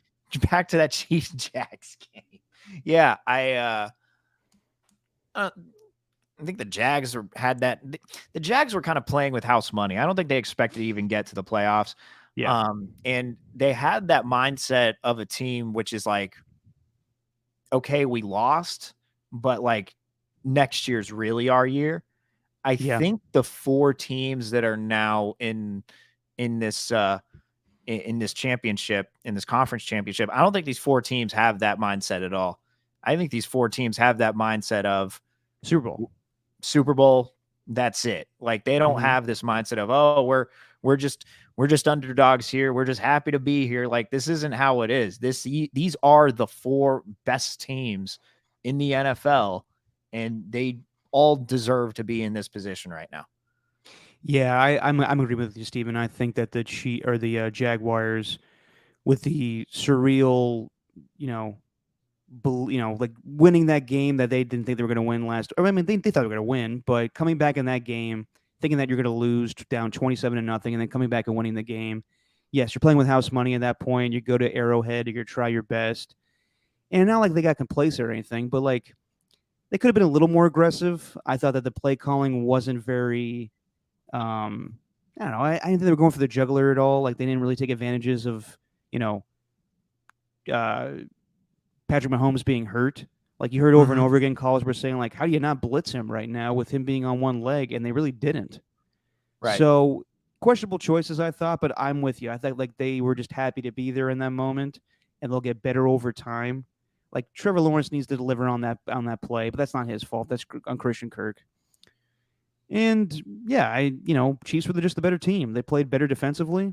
back to that Chiefs Jags game. Yeah, I think the Jags had that. The Jags were kind of playing with house money. I don't think they expected to even get to the playoffs. Yeah. And they had that mindset of a team which is like, okay, we lost, but like next year's really our year. I Yeah. think the 4 teams that are now in this in this championship, in this conference championship, I don't think these 4 teams have that mindset at all. I think these 4 teams have that mindset of Super Bowl, that's it. Like they don't have this mindset of, oh, we're just underdogs here. We're just happy to be here. Like this isn't how it is. These are the 4 best teams in the NFL, and they all deserve to be in this position right now. Yeah, I'm agreeing with you, Steven. I think that the Jaguars with the surreal, you know, like winning that game that they didn't think they were going to win last. Or I mean, they thought they were going to win, but coming back in that game, thinking that you're going to lose down 27-0, and then coming back and winning the game. Yes, you're playing with house money at that point. You go to Arrowhead, you're going to try your best, and not like they got complacent or anything, but like they could have been a little more aggressive. I thought that the play calling wasn't very. I don't know. I didn't think they were going for the juggler at all. Like they didn't really take advantages of, you know, uh, Patrick Mahomes being hurt. Like you heard over and over again, callers were saying like, "How do you not blitz him right now with him being on one leg?" And they really didn't. Right. So questionable choices, I thought, but I'm with you. I thought like they were just happy to be there in that moment, and they'll get better over time. Like Trevor Lawrence needs to deliver on that play, but that's not his fault. That's on Christian Kirk. And yeah, Chiefs were just the better team. They played better defensively.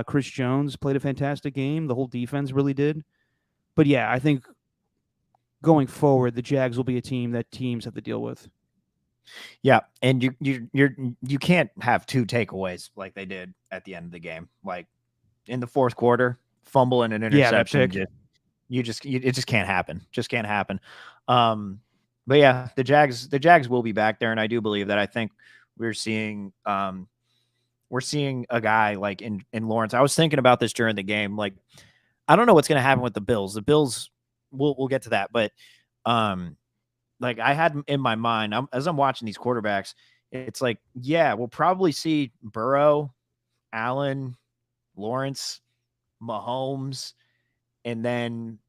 Chris Jones played a fantastic game. The whole defense really did. But yeah, I think going forward, the Jags will be a team that teams have to deal with. Yeah, and you can't have 2 takeaways like they did at the end of the game. Like in the 4th quarter, fumble and an interception. It just can't happen. Just can't happen. But yeah, the Jags will be back there, and I do believe that. I think we're seeing a guy like in Lawrence. I was thinking about this during the game. Like, I don't know what's going to happen with the Bills. The Bills, we'll get to that, but like I had in my mind as I'm watching these quarterbacks, it's like, yeah, we'll probably see Burrow, Allen, Lawrence, Mahomes, and then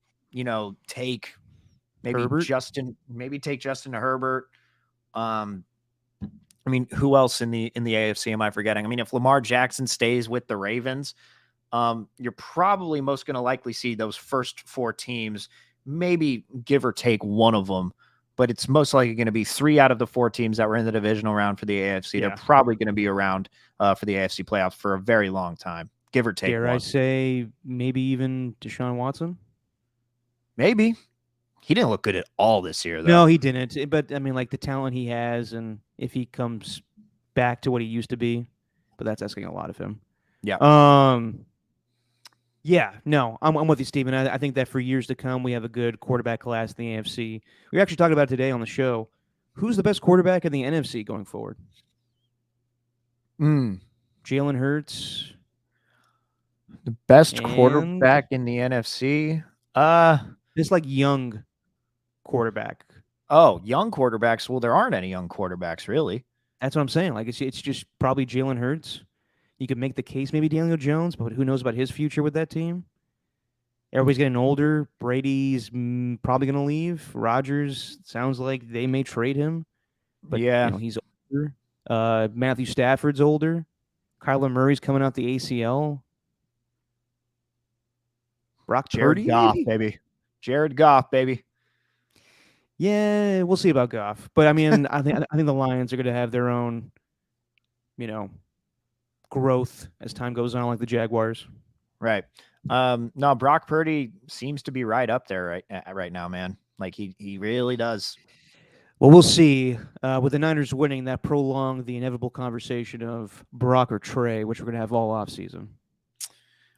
take Herbert? take Justin to Herbert. I mean, who else in the AFC am I forgetting? I mean, if Lamar Jackson stays with the Ravens, you're probably most going to likely see those first 4 teams, maybe give or take one of them, but it's most likely going to be 3 out of the 4 teams that were in the divisional round for the AFC. Yeah. They're probably going to be around for the AFC playoffs for a very long time, give or take. Dare I say maybe even Deshaun Watson? Maybe. He didn't look good at all this year, though. No, he didn't. But I mean, like the talent he has, and if he comes back to what he used to be, but that's asking a lot of him. Yeah. Yeah. No, I'm with you, Steven. I think that for years to come, we have a good quarterback class in the AFC. We were actually talking about it today on the show. Who's the best quarterback in the NFC going forward? Jalen Hurts, The best And quarterback in the NFC. Uh this like young quarterback. oh, young quarterbacks. Well, there aren't any young quarterbacks really. That's what I'm saying. Like it's just probably Jalen Hurts. You could make the case maybe Daniel Jones, but who knows about his future with that team? Everybody's getting older. Brady's probably going to leave. Rodgers sounds like they may trade him, but Yeah, he's older. Matthew Stafford's older. Kyler Murray's coming out the ACL. Brock Jared Purdy, Goff, maybe. baby. Jared Goff, baby. Yeah, we'll see about Goff. But I mean, I think the Lions are going to have their own, you know, growth as time goes on, like the Jaguars. Right. No, Brock Purdy seems to be right up there right now, man. Like he really does. Well, we'll see. With the Niners winning, that prolonged the inevitable conversation of Brock or Trey, which we're going to have all offseason.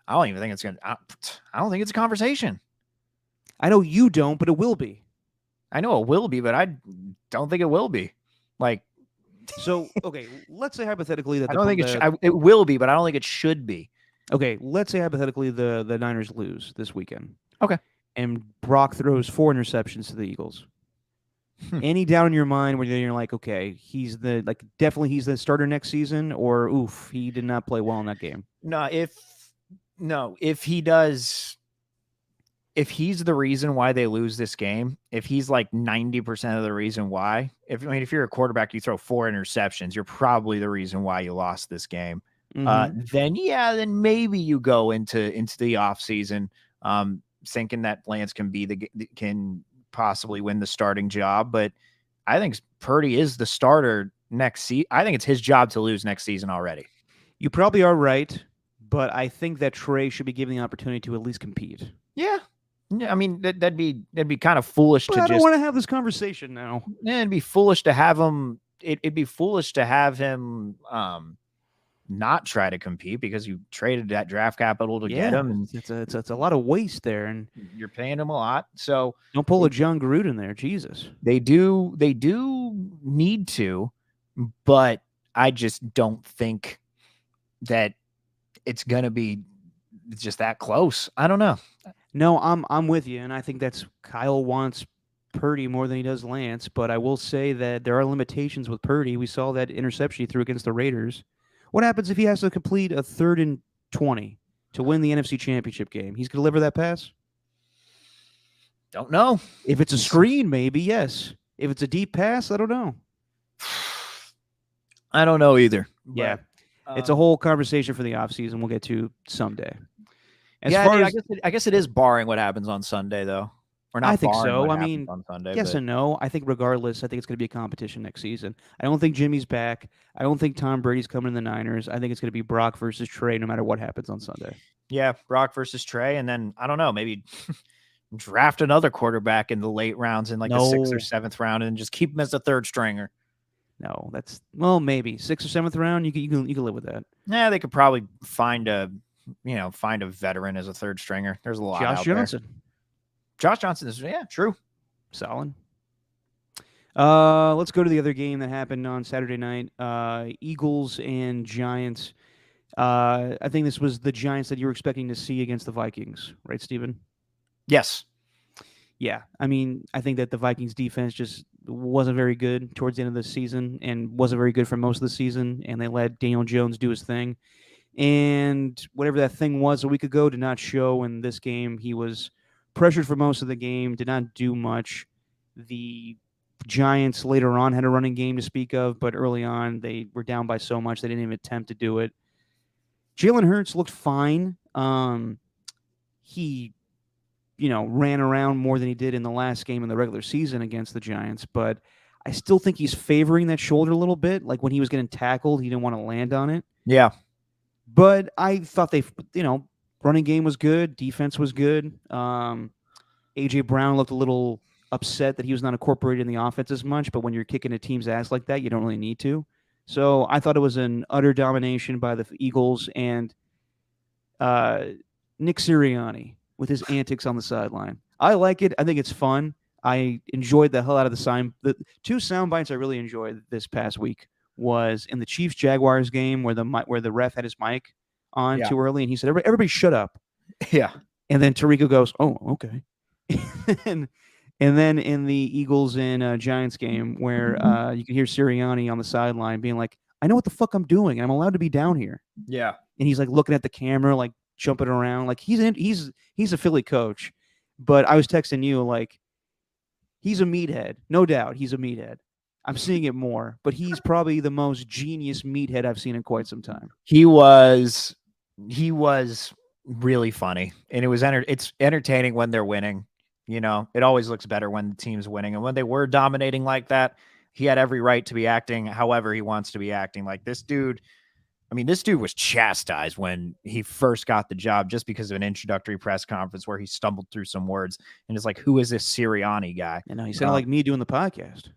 I don't even think it's gonna. I don't think it's a conversation. I know you don't, but it will be. I know it will be, but I don't think it will be. Like, So, okay, let's say hypothetically that I don't think it will be, but I don't think it should be. Okay, let's say hypothetically the Niners lose this weekend. Okay. And Brock throws 4 interceptions to the Eagles. Any doubt in your mind where you're like, okay, he's definitely he's the starter next season, or oof, he did not play well in that game. If he does, if he's the reason why they lose this game, if he's like 90% of the reason why, if you're a quarterback, you throw 4 interceptions, you're probably the reason why you lost this game. Then maybe you go into the offseason thinking that Lance can possibly win the starting job. But I think Purdy is the starter next season. I think it's his job to lose next season already. You probably are right, but I think that Trey should be given the opportunity to at least compete. Yeah. I mean, that'd be kind of foolish but I don't want to have this conversation now. It'd be foolish to have him. It'd be foolish to have him not try to compete because you traded that draft capital to get him, and it's a lot of waste there, and you're paying him a lot. So don't pull a John Gruden there, Jesus. They do need to, but I just don't think that it's gonna be just that close. I don't know. No, I'm with you, and I think that's Kyle wants Purdy more than he does Lance, but I will say that there are limitations with Purdy. We saw that interception he threw against the Raiders. What happens if he has to complete a 3rd and 20 to win the NFC Championship game? He's going to deliver that pass? Don't know. If it's a screen, maybe, yes. If it's a deep pass, I don't know. I don't know either. Yeah. It's a whole conversation for the offseason we'll get to someday. I guess it is barring what happens on Sunday, though. Or not. I think so. I mean, on Sunday, yes and no. I think regardless, I think it's going to be a competition next season. I don't think Jimmy's back. I don't think Tom Brady's coming to the Niners. I think it's going to be Brock versus Trey no matter what happens on Sunday. Yeah, Brock versus Trey. And then, I don't know, maybe draft another quarterback in the late rounds in the 6th or 7th round and just keep him as a 3rd stringer. No, maybe 6th or 7th round. You can live with that. Yeah, they could probably find a veteran as a 3rd stringer. There's a lot Josh out Johnson. There. Josh Johnson is true. Solid. Let's go to the other game that happened on Saturday night. Eagles and Giants. I think this was the Giants that you were expecting to see against the Vikings, right, Steven? Yes. Yeah. I mean, I think that the Vikings defense just wasn't very good towards the end of the season and wasn't very good for most of the season, and they let Daniel Jones do his thing. And whatever that thing was a week ago did not show in this game. He was pressured for most of the game, did not do much. The Giants later on had a running game to speak of, but early on they were down by so much they didn't even attempt to do it. Jalen Hurts looked fine. He, ran around more than he did in the last game in the regular season against the Giants, but I still think he's favoring that shoulder a little bit. Like when he was getting tackled, he didn't want to land on it. Yeah. But I thought running game was good. Defense was good. A.J. Brown looked a little upset that he was not incorporated in the offense as much, but when you're kicking a team's ass like that, you don't really need to. So I thought it was an utter domination by the Eagles and Nick Sirianni with his antics on the sideline. I like it. I think it's fun. I enjoyed the hell out of the 2 sound bites I really enjoyed this past week was in the Chiefs-Jaguars game where the ref had his mic on Yeah. too early, and he said, "Everybody, shut up." Yeah. And then Tarico goes, "Oh, okay." and, and then in the Eagles and Giants game, where you can hear Sirianni on the sideline being like, "I know what the fuck I'm doing. I'm allowed to be down here." Yeah. And he's like looking at the camera, like jumping around, like he's a Philly coach. But I was texting you like he's a meathead, no doubt. He's a meathead. I'm seeing it more, but he's probably the most genius meathead I've seen in quite some time. He was really funny, and it's entertaining when they're winning. You know, it always looks better when the team's winning, and when they were dominating like that, he had every right to be acting however he wants to be acting. Like this dude, I mean, this dude was chastised when he first got the job just because of an introductory press conference where he stumbled through some words and it's like, who is this Sirianni guy? And he sounded like me doing the podcast.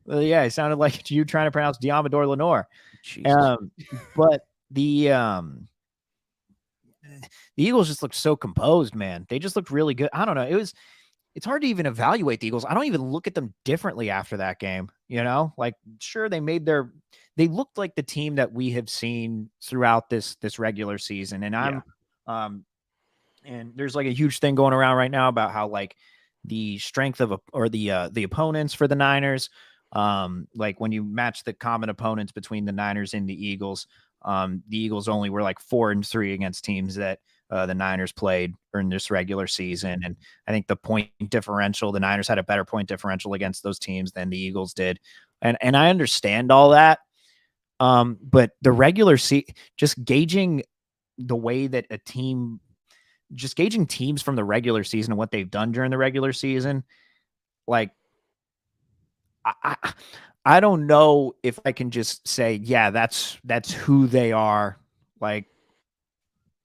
Well, yeah, he sounded like you trying to pronounce Diamador Lenore. Jesus. But the Eagles just looked so composed, man. They just looked really good. I don't know. It's hard to even evaluate the Eagles. I don't even look at them differently after that game. You know, like sure they looked like the team that we have seen throughout this regular season. And and there's like a huge thing going around right now about how like the strength of the opponents for the Niners, like when you match the common opponents between the Niners and the Eagles only were like 4-3 against teams that the Niners played in this regular season. And I think the point differential, the Niners had a better point differential against those teams than the Eagles did. And I understand all that. But the regular season, just gauging the way that just gauging teams from the regular season and what they've done during the regular season, like I don't know if I can just say, yeah, that's who they are. Like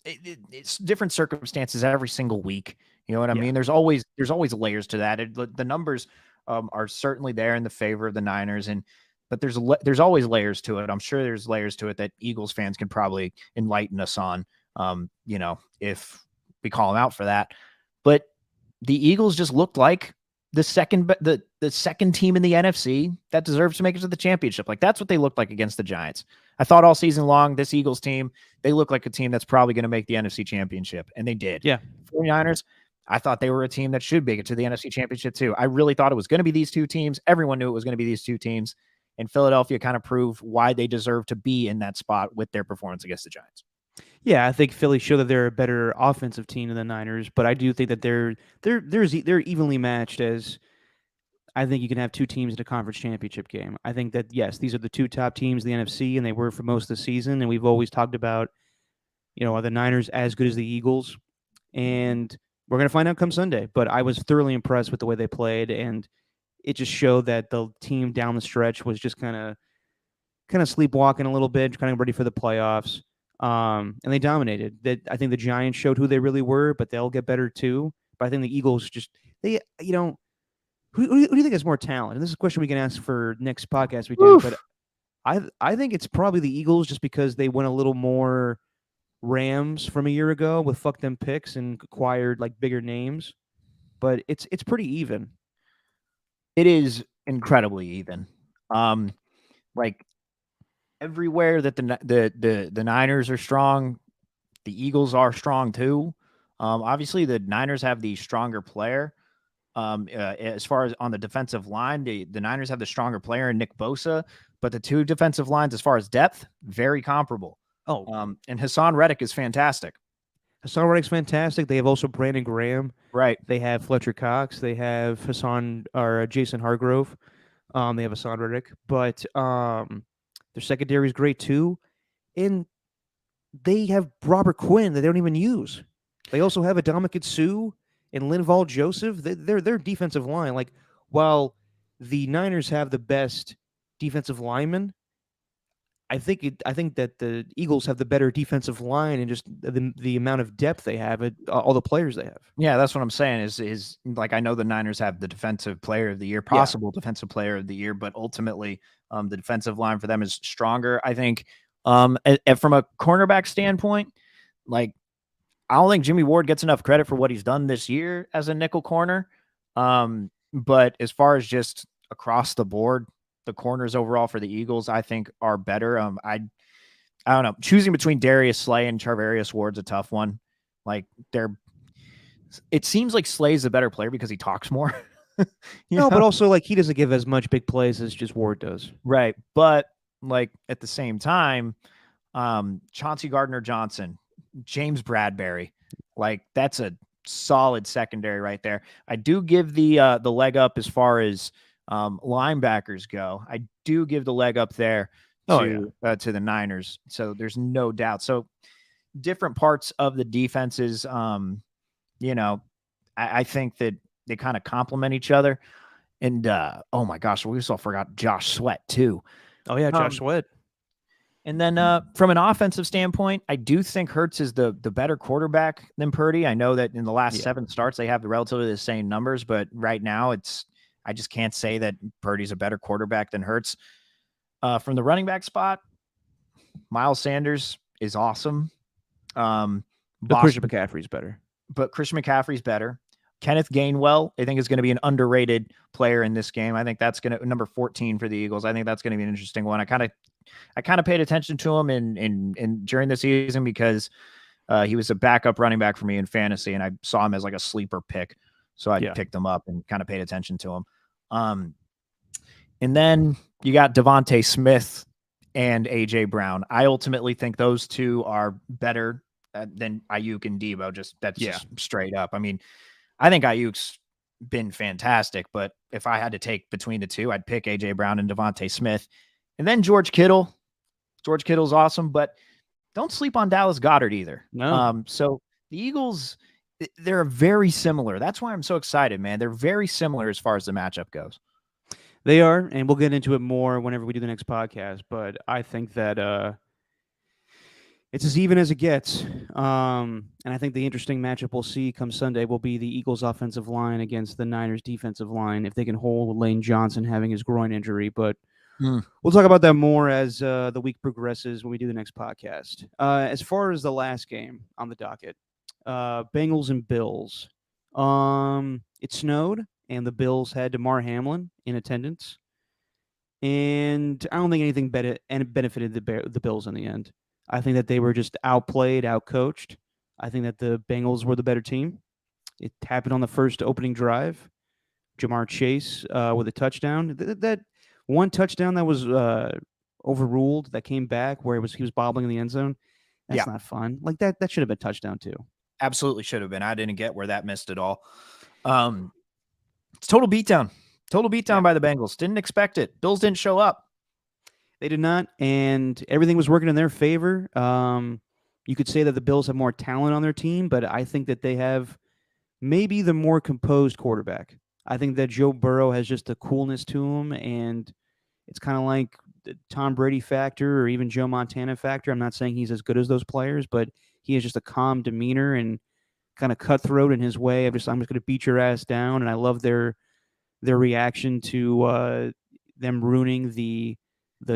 it's different circumstances every single week. You know what I mean? There's always layers to that. The numbers are certainly there in the favor of the Niners, but there's always layers to it. I'm sure there's layers to it that Eagles fans can probably enlighten us on. You know, if we call them out for that. But the Eagles just looked like the second team in the NFC that deserves to make it to the championship. Like that's what they looked like against the Giants. I thought all season long, this Eagles team, they look like a team that's probably going to make the NFC championship. And they did. Yeah. 49ers, I thought they were a team that should make it to the NFC championship too. I really thought it was going to be these two teams. Everyone knew it was going to be these two teams. And Philadelphia kind of proved why they deserve to be in that spot with their performance against the Giants. Yeah, I think Philly showed that they're a better offensive team than the Niners, but I do think that they're evenly matched. As I think you can have two teams in a conference championship game. I think that yes, these are the two top teams in the NFC, and they were for most of the season. And we've always talked about, are the Niners as good as the Eagles? And we're gonna find out come Sunday. But I was thoroughly impressed with the way they played, and it just showed that the team down the stretch was just kind of sleepwalking a little bit, kind of ready for the playoffs. And they dominated. I think the Giants showed who they really were, but they'll get better too. But I think the Eagles who do you think has more talent? And this is a question we can ask for next podcast we do. But I think it's probably the Eagles just because they went a little more Rams from a year ago with fuck them picks and acquired like bigger names. But it's pretty even. It is incredibly even. Like everywhere that the Niners are strong, the Eagles are strong too. Obviously, the Niners have the stronger player. As far as on the defensive line, the Niners have the stronger player in Nick Bosa, but the two defensive lines, as far as depth, very comparable. And Hassan Reddick is fantastic. Hassan Reddick's fantastic. They have also Brandon Graham. Right. They have Fletcher Cox. They have Jason Hargrove. They have Hassan Reddick, but their secondary is great too, and they have Robert Quinn that they don't even use. They also have Adama Sue and Linval Joseph. Their defensive line, like while the Niners have the best defensive linemen, I think that the Eagles have the better defensive line and just the amount of depth they have, all the players they have. Yeah, that's what I'm saying. Is like I know the Niners have the defensive player of the year, possible defensive player of the year, but ultimately, the defensive line for them is stronger. I think, from a cornerback standpoint, like I don't think Jimmy Ward gets enough credit for what he's done this year as a nickel corner. But as far as just across the board, the corners overall for the Eagles, I think are better. I don't know. Choosing between Darius Slay and Charvarius Ward's a tough one. Like they're, it seems like Slay's a better player because he talks more. you No, know? but also like he doesn't give as much big plays as just Ward does. Right. But like at the same time, Chauncey Gardner Johnson, James Bradbury, like that's a solid secondary right there. I do give the leg up as far as linebackers go. I do give the leg up there Oh yeah. to the Niners. So there's no doubt. So different parts of the defenses, you know, I think that they kind of complement each other. And oh my gosh, we also forgot Josh Sweat too. Oh yeah, Josh Um, Sweat. and then from an offensive standpoint, I do think Hurts is the better quarterback than Purdy. I know that in the last Yeah. 7 starts they have the relatively the same numbers, but right now I just can't say that Purdy's a better quarterback than Hurts. From the running back spot, Miles Sanders is awesome. But Christian Boston, McCaffrey's better. but Christian McCaffrey's better. Kenneth Gainwell, I think, is going to be an underrated player in this game. I think that's going to number 14 for the Eagles. I think that's going to be an interesting one. I kind of paid attention to him in during the season because he was a backup running back for me in fantasy, and I saw him as like a sleeper pick, so I picked him up and kind of paid attention to him. And then you got Devontae Smith and AJ Brown. I ultimately think those two are better than Ayuk and Debo. Just straight up. I mean, I think Ayuk's been fantastic, but if I had to take between the two, I'd pick AJ Brown and Devontae Smith. And then George Kittle. George Kittle's awesome, but don't sleep on Dallas Goedert either. No. So the Eagles, they're very similar. That's why I'm so excited, man. They're very similar as far as the matchup goes. They are, and we'll get into it more whenever we do the next podcast. But I think that it's as even as it gets. And I think the interesting matchup we'll see come Sunday will be the Eagles' offensive line against the Niners' defensive line if they can hold Lane Johnson having his groin injury. But we'll talk about that more as the week progresses when we do the next podcast. As far as the last game on the docket, Bengals and Bills. It snowed, and the Bills had Damar Hamlin in attendance. And I don't think anything benefited the Bills in the end. I think that they were just outplayed, outcoached. I think that the Bengals were the better team. It happened on the first opening drive. Jamar Chase with a touchdown. That one touchdown that was overruled that came back where he was bobbling in the end zone. That's not fun. Like that should have been a touchdown too. Absolutely should have been. I didn't get where that missed at all. It's total beatdown. Total beatdown by the Bengals. Didn't expect it. Bills didn't show up. They did not, and everything was working in their favor. You could say that the Bills have more talent on their team, but I think that they have maybe the more composed quarterback. I think that Joe Burrow has just a coolness to him, and it's kind of like the Tom Brady factor or even Joe Montana factor. I'm not saying he's as good as those players, but he has just a calm demeanor and kind of cutthroat in his way. I'm just going to beat your ass down, and I love their reaction to them ruining the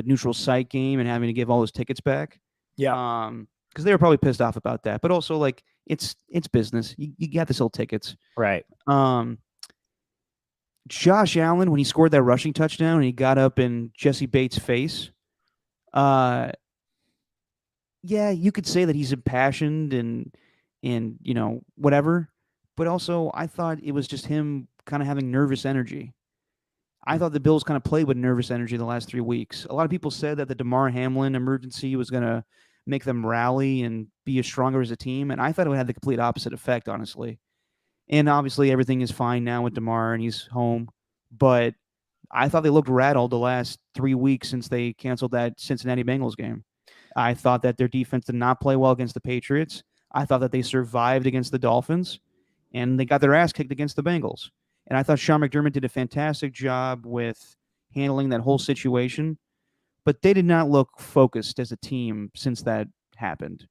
neutral site game and having to give all those tickets back. Yeah. Because they were probably pissed off about that, but also like it's business. You got to sell tickets, right? Josh Allen, when he scored that rushing touchdown and he got up in Jesse Bates' face, yeah, you could say that he's impassioned and whatever, but also I thought it was just him kind of having nervous energy. I thought the Bills kind of played with nervous energy the last 3 weeks. A lot of people said that the Damar Hamlin emergency was going to make them rally and be as stronger as a team, and I thought it would have the complete opposite effect, honestly. And obviously, everything is fine now with Damar, and he's home. But I thought they looked rattled the last 3 weeks since they canceled that Cincinnati Bengals game. I thought that their defense did not play well against the Patriots. I thought that they survived against the Dolphins, and they got their ass kicked against the Bengals. And I thought Sean McDermott did a fantastic job with handling that whole situation. But they did not look focused as a team since that happened.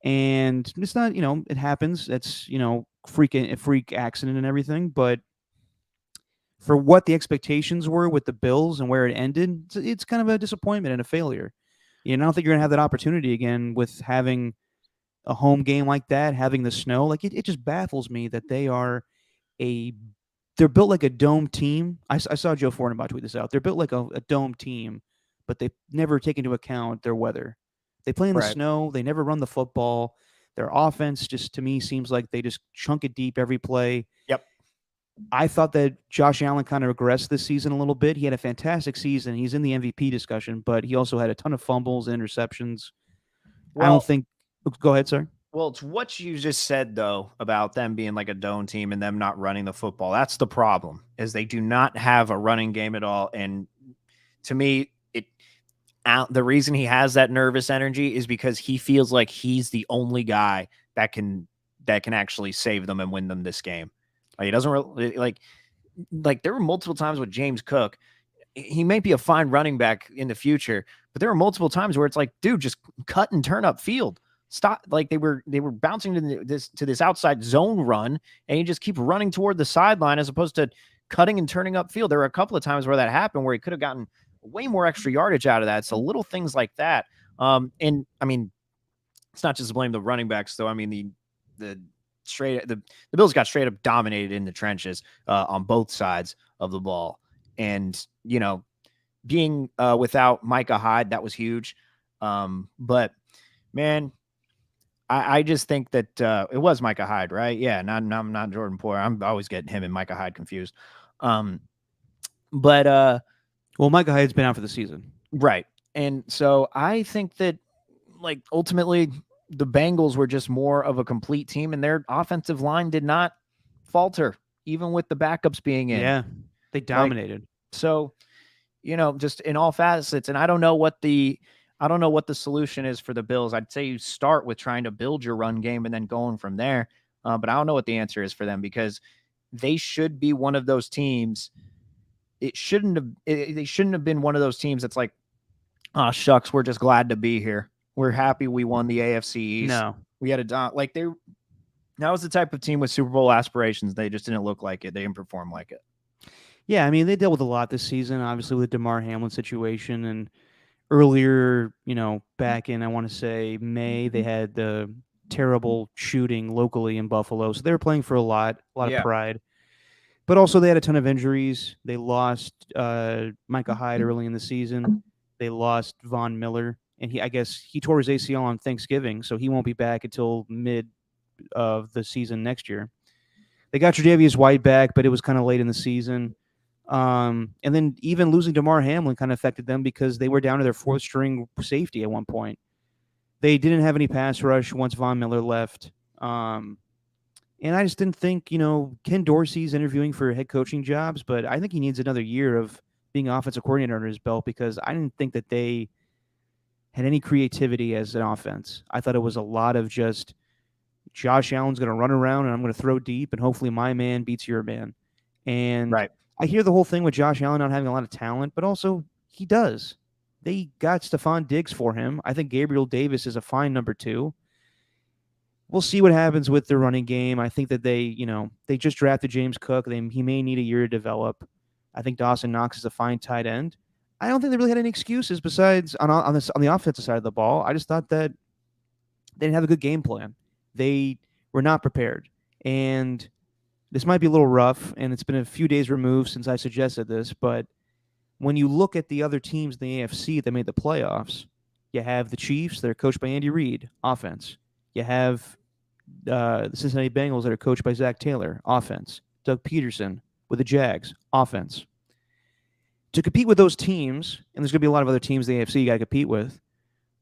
And it's not, it happens. It's, a freak accident and everything. But for what the expectations were with the Bills and where it ended, it's kind of a disappointment and a failure. I don't think you're going to have that opportunity again with having a home game like that, having the snow. Like it just baffles me that they're built like a dome team. I saw Joe Fortenbaugh tweet this out. They're built like a dome team, but they never take into account their weather. They play in the Right. snow. They never run the football. Their offense just to me seems like they just chunk it deep every play. Yep. I thought that Josh Allen kind of regressed this season a little bit. He had a fantastic season. He's in the MVP discussion, but he also had a ton of fumbles and interceptions. I don't Well, think. Go ahead, sir. Well, it's what you just said though about them being like a dome team and them not running the football. That's the problem. Is they do not have a running game at all. And to me, the reason he has that nervous energy is because he feels like he's the only guy that can actually save them and win them this game. He doesn't really like there were multiple times with James Cook. He may be a fine running back in the future, but there were multiple times where it's like, dude, just cut and turn up field. Stop. Like they were bouncing to this outside zone run, and you just keep running toward the sideline as opposed to cutting and turning up field. There were a couple of times where that happened where he could have gotten way more extra yardage out of that. So little things like that. And I mean, it's not just to blame the running backs though. I mean the the Bills got straight up dominated in the trenches on both sides of the ball, and being without Micah Hyde, that was huge. But man, I just think that it was Micah Hyde, right? Yeah, not Jordan Poyer. I'm always getting him and Micah Hyde confused. But Well, Micah Hyde's been out for the season. right. And so I think that like ultimately the Bengals were just more of a complete team, and their offensive line did not falter, even with the backups being in. Yeah, they dominated. So, just in all facets, and I don't know what the solution is for the Bills. I'd say you start with trying to build your run game and then going from there. But I don't know what the answer is for them because they should be one of those teams. They shouldn't have been one of those teams that's like, oh shucks, we're just glad to be here. We're happy we won the AFC East. No, We had that was the type of team with Super Bowl aspirations. They just didn't look like it. They didn't perform like it. yeah, I mean they dealt with a lot this season, obviously with the Damar Hamlin situation, and earlier, back in I want to say May, they had the terrible shooting locally in Buffalo, so they were playing for a lot of pride. But also they had a ton of injuries. They lost Micah Hyde early in the season. They lost Von Miller, and I guess he tore his ACL on Thanksgiving, so he won't be back until mid of the season next year. They got Tre'Davious White back, but it was kind of late in the season. And then even losing Damar Hamlin kind of affected them because they were down to their fourth string safety at one point. They didn't have any pass rush once Von Miller left. And I just didn't think, Ken Dorsey's interviewing for head coaching jobs, but I think he needs another year of being offensive coordinator under his belt because I didn't think that they had any creativity as an offense. I thought it was a lot of just Josh Allen's going to run around and I'm going to throw deep and hopefully my man beats your man. And right. I hear the whole thing with Josh Allen not having a lot of talent, but also he does. They got Stephon Diggs for him. I think Gabriel Davis is a fine number 2. We'll see what happens with the running game. I think that they just drafted James Cook. He may need a year to develop. I think Dawson Knox is a fine tight end. I don't think they really had any excuses besides on the offensive side of the ball. I just thought that they didn't have a good game plan. They were not prepared. And this might be a little rough, and it's been a few days removed since I suggested this, but when you look at the other teams in the AFC that made the playoffs, you have the Chiefs that are coached by Andy Reid, offense. You have the Cincinnati Bengals that are coached by Zach Taylor, offense. Doug Peterson with the Jags, offense. To compete with those teams, and there's going to be a lot of other teams in the AFC you got to compete with,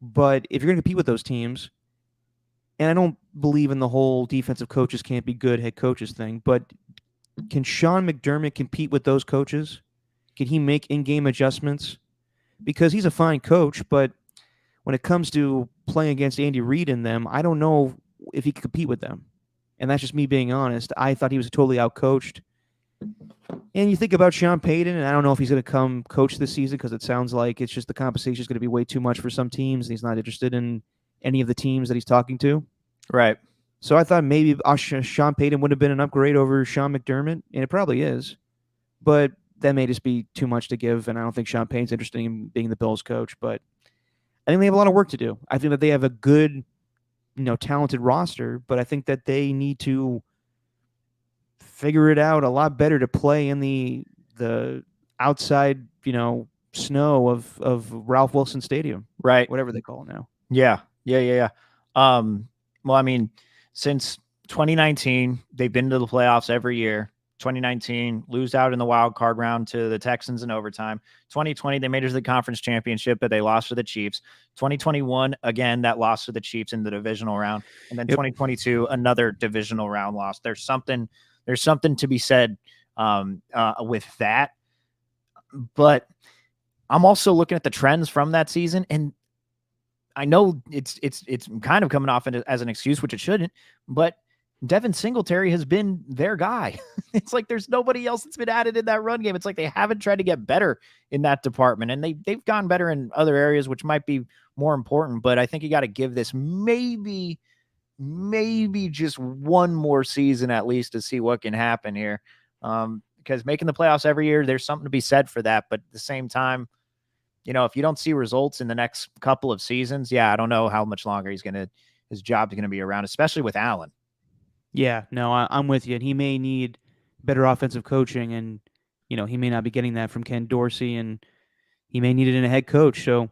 but if you're going to compete with those teams, and I don't believe in the whole defensive coaches can't be good head coaches thing, but can Sean McDermott compete with those coaches? Can he make in-game adjustments? Because he's a fine coach, but when it comes to playing against Andy Reid and them, I don't know if he can compete with them. And that's just me being honest. I thought he was totally outcoached. And you think about Sean Payton, and I don't know if he's going to come coach this season because it sounds like it's just the compensation is going to be way too much for some teams, and he's not interested in any of the teams that he's talking to. Right. So I thought maybe Sean Payton would have been an upgrade over Sean McDermott, and it probably is. But that may just be too much to give, and I don't think Sean Payton's interested in being the Bills coach. But I think they have a lot of work to do. I think that they have a good, talented roster, but I think that they need to figure it out a lot better to play in the outside, snow of Ralph Wilson Stadium. Right. Whatever they call it now. Yeah, yeah. Um, well, I mean, since 2019, they've been to the playoffs every year. 2019, lose out in the wild card round to the Texans in overtime. 2020, they made it to the conference championship, but they lost to the Chiefs. 2021, again, that loss to the Chiefs in the divisional round, and then Yep. 2022, another divisional round loss. There's something to be said with that, but I'm also looking at the trends from that season, and I know it's kind of coming off as an excuse, which it shouldn't, but Devin Singletary has been their guy. It's like there's nobody else that's been added in that run game. It's like they haven't tried to get better in that department, and they've gotten better in other areas, which might be more important. But I think you got to give this maybe just one more season at least to see what can happen here. Because making the playoffs every year, there's something to be said for that. But at the same time, if you don't see results in the next couple of seasons, yeah, I don't know how much longer his job's going to be around, especially with Allen. Yeah, no, I'm with you. And he may need better offensive coaching, and he may not be getting that from Ken Dorsey, and he may need it in a head coach. So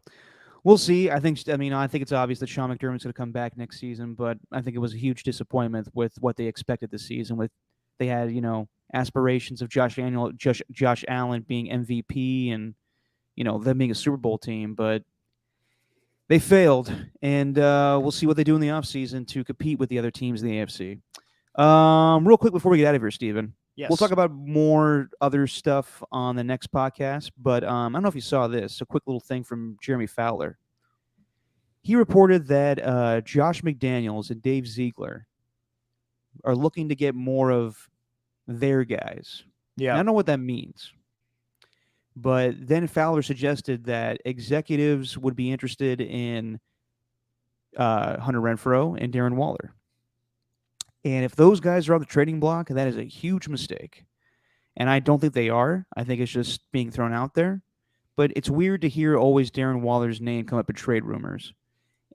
we'll see. I think it's obvious that Sean McDermott's going to come back next season, but I think it was a huge disappointment with what they expected this season. They had aspirations of Josh Allen being MVP, and them being a Super Bowl team, but they failed. And we'll see what they do in the offseason to compete with the other teams in the AFC. Real quick before we get out of here, Steven, we'll talk Yes. about more other stuff on the next podcast. But I don't know if you saw this. A quick little thing from Jeremy Fowler. He reported that Josh McDaniels and Dave Ziegler are looking to get more of their guys. Now, I Yeah. don't know what that means. But then Fowler suggested that executives would be interested in Hunter Renfrow and Darren Waller. And if those guys are on the trading block, that is a huge mistake. And I don't think they are. I think it's just being thrown out there. But it's weird to hear always Darren Waller's name come up in trade rumors.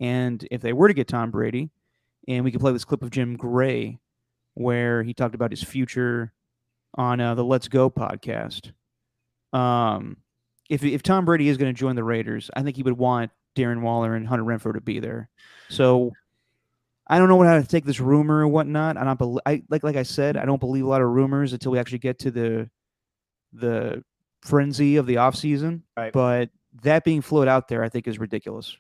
And if they were to get Tom Brady, and we could play this clip of Jim Gray where he talked about his future on the Let's Go podcast. If Tom Brady is going to join the Raiders, I think he would want Darren Waller and Hunter Renfrow to be there. So I don't know how to take this rumor or whatnot. Like I said, I don't believe a lot of rumors until we actually get to the frenzy of the offseason. Right. But that being floated out there, I think is ridiculous.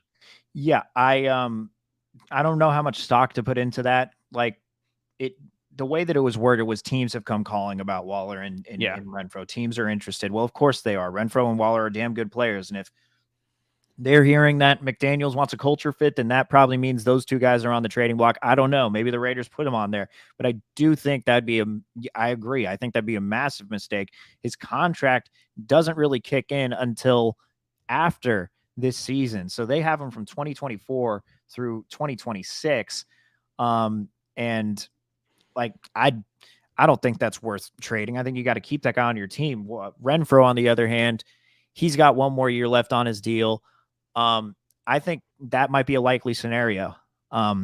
Yeah. I don't know how much stock to put into that. Like the way that it was worded was teams have come calling about Waller and Renfrow. Teams are interested. Well, of course they are. Renfrow and Waller are damn good players. And if they're hearing that McDaniels wants a culture fit, then that probably means those two guys are on the trading block. I don't know. Maybe the Raiders put him on there, but I do think I agree. I think that'd be a massive mistake. His contract doesn't really kick in until after this season. So they have him from 2024 through 2026. And like, I don't think that's worth trading. I think you got to keep that guy on your team. Renfrow, on the other hand, he's got one more year left on his deal. I think that might be a likely scenario. I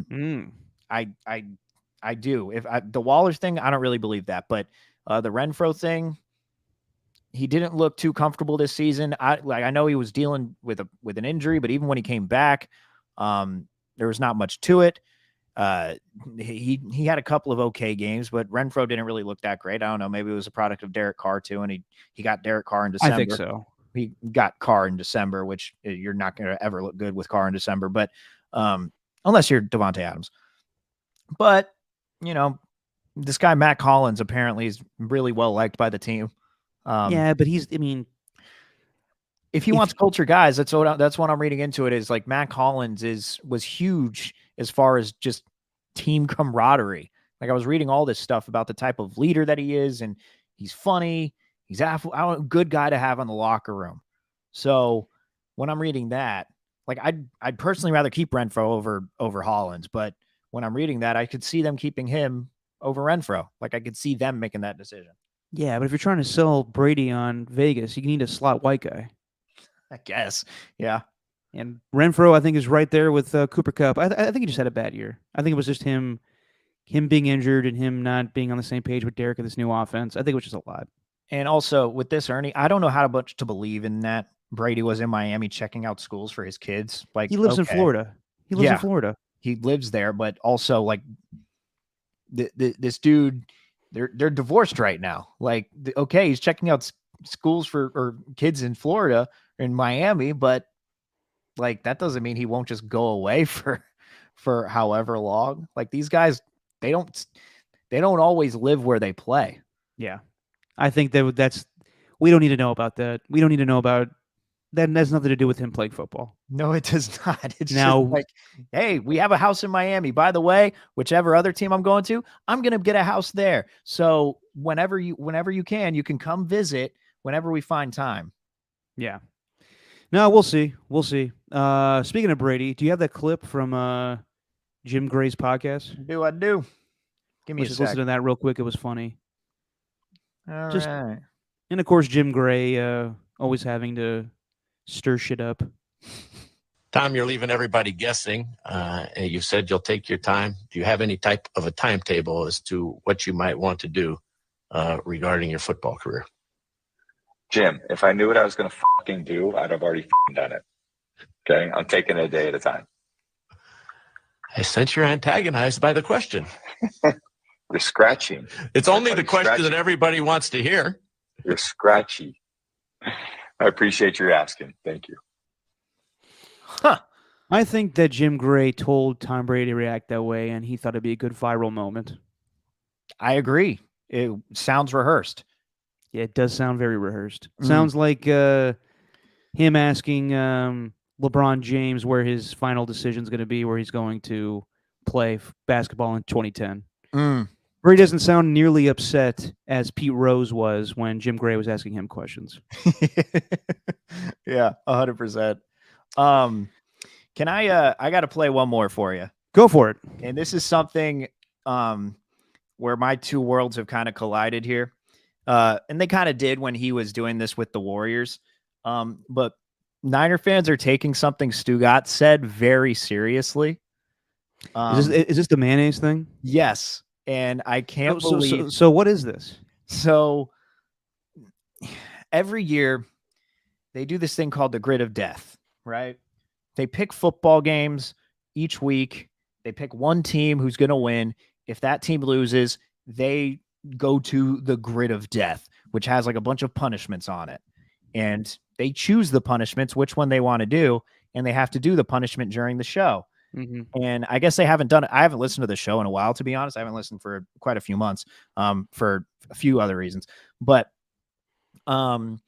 do. If the Waller thing, I don't really believe that, but the Renfrow thing, he didn't look too comfortable this season. I know he was dealing with an injury, but even when he came back, there was not much to it. He had a couple of okay games, but Renfrow didn't really look that great. I don't know. Maybe it was a product of Derek Carr too, and he got Derek Carr in December. I think so. He got Carr in December, which you're not going to ever look good with Carr in December, but unless you're Devontae Adams. But this guy Matt Collins apparently is really well liked by the team. Yeah, but if he wants culture guys, that's what I'm reading into it, is like Matt Collins was huge as far as just team camaraderie. Like, I was reading all this stuff about the type of leader that he is, and he's funny. He's a good guy to have in the locker room. So when I'm reading that, like, I'd personally rather keep Renfrow over Hollins, but when I'm reading that, I could see them keeping him over Renfrow. Like, I could see them making that decision. Yeah, but if you're trying to sell Brady on Vegas, you need a slot white guy. I guess. Yeah. And Renfrow, I think, is right there with Cooper Kupp. I think he just had a bad year. I think it was just him being injured and him not being on the same page with Derek in this new offense. I think it was just a lot. And also with this, Ernie, I don't know how much to believe in that Brady was in Miami checking out schools for his kids. Like, he lives in Florida. He lives in Yeah. Florida. He lives there, but also like this dude, they're divorced right now. Like, okay, he's checking out schools or kids in Florida, in Miami, but like that doesn't mean he won't just go away for however long. Like these guys, they don't always live where they play. Yeah. I think that's we don't need to know about that. We don't need to know about that. Has nothing to do with him playing football. No, it does not. It's Now, just like, hey, we have a house in Miami. By the way, whichever other team I'm going to, I'm going to get a house there. So whenever you can come visit whenever we find time. yeah. No, we'll see. We'll see. Speaking of Brady, do you have that clip from Jim Gray's podcast? Do I do? Give me Let's a just sec. listen to that real quick. It was funny. All Just right. And of course, Jim Gray always having to stir shit up. Tom, you're leaving everybody guessing. You said you'll take your time. Do you have any type of a timetable as to what you might want to do regarding your football career? Jim, if I knew what I was going to fucking do, I'd have already fucking done it. Okay? I'm taking it a day at a time. I sense you're antagonized by the question. You're scratching. It's only the question that everybody wants to hear. You're scratchy. I appreciate your asking. Thank you. Huh. I think that Jim Gray told Tom Brady to react that way, and he thought it'd be a good viral moment. I agree. It sounds rehearsed. Yeah, it does sound very rehearsed. Sounds like him asking LeBron James where his final decision is going to be, where he's going to play basketball in 2010. Brady doesn't sound nearly upset as Pete Rose was when Jim Gray was asking him questions. Yeah, 100%. Can I got to play one more for you. Go for it. And this is something where my two worlds have kind of collided here. And they kind of did when he was doing this with the Warriors. But Niner fans are taking something Stugat said very seriously. Is this the mayonnaise thing? Yes. And I can't believe. So what is this? So every year they do this thing called the grid of death, right? They pick football games each week. They pick one team who's going to win. If that team loses, they go to the grid of death, which has like a bunch of punishments on it. And they choose the punishments, which one they want to do. And they have to do the punishment during the show. Mm-hmm. And I guess they haven't done it. I haven't listened to the show in a while, to be honest. I haven't listened for quite a few months for a few other reasons. But I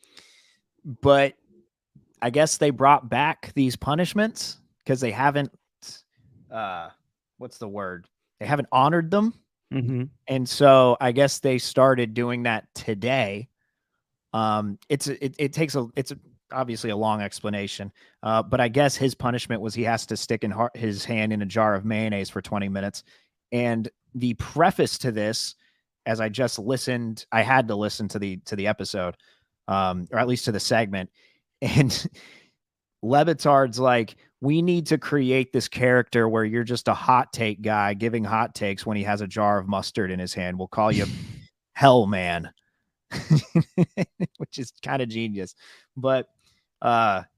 guess they brought back these punishments because they haven't, what's the word? They haven't honored them. Mm-hmm. And so I guess they started doing that today. It's obviously a long explanation, but I guess his punishment was he has to stick his hand in a jar of mayonnaise for 20 minutes. And the preface to this, as I just listened, I had to listen to the episode, or at least to the segment. And Lebitard's like, we need to create this character where you're just a hot take guy giving hot takes when he has a jar of mustard in his hand. We'll call you Hell Man, which is kind of genius. But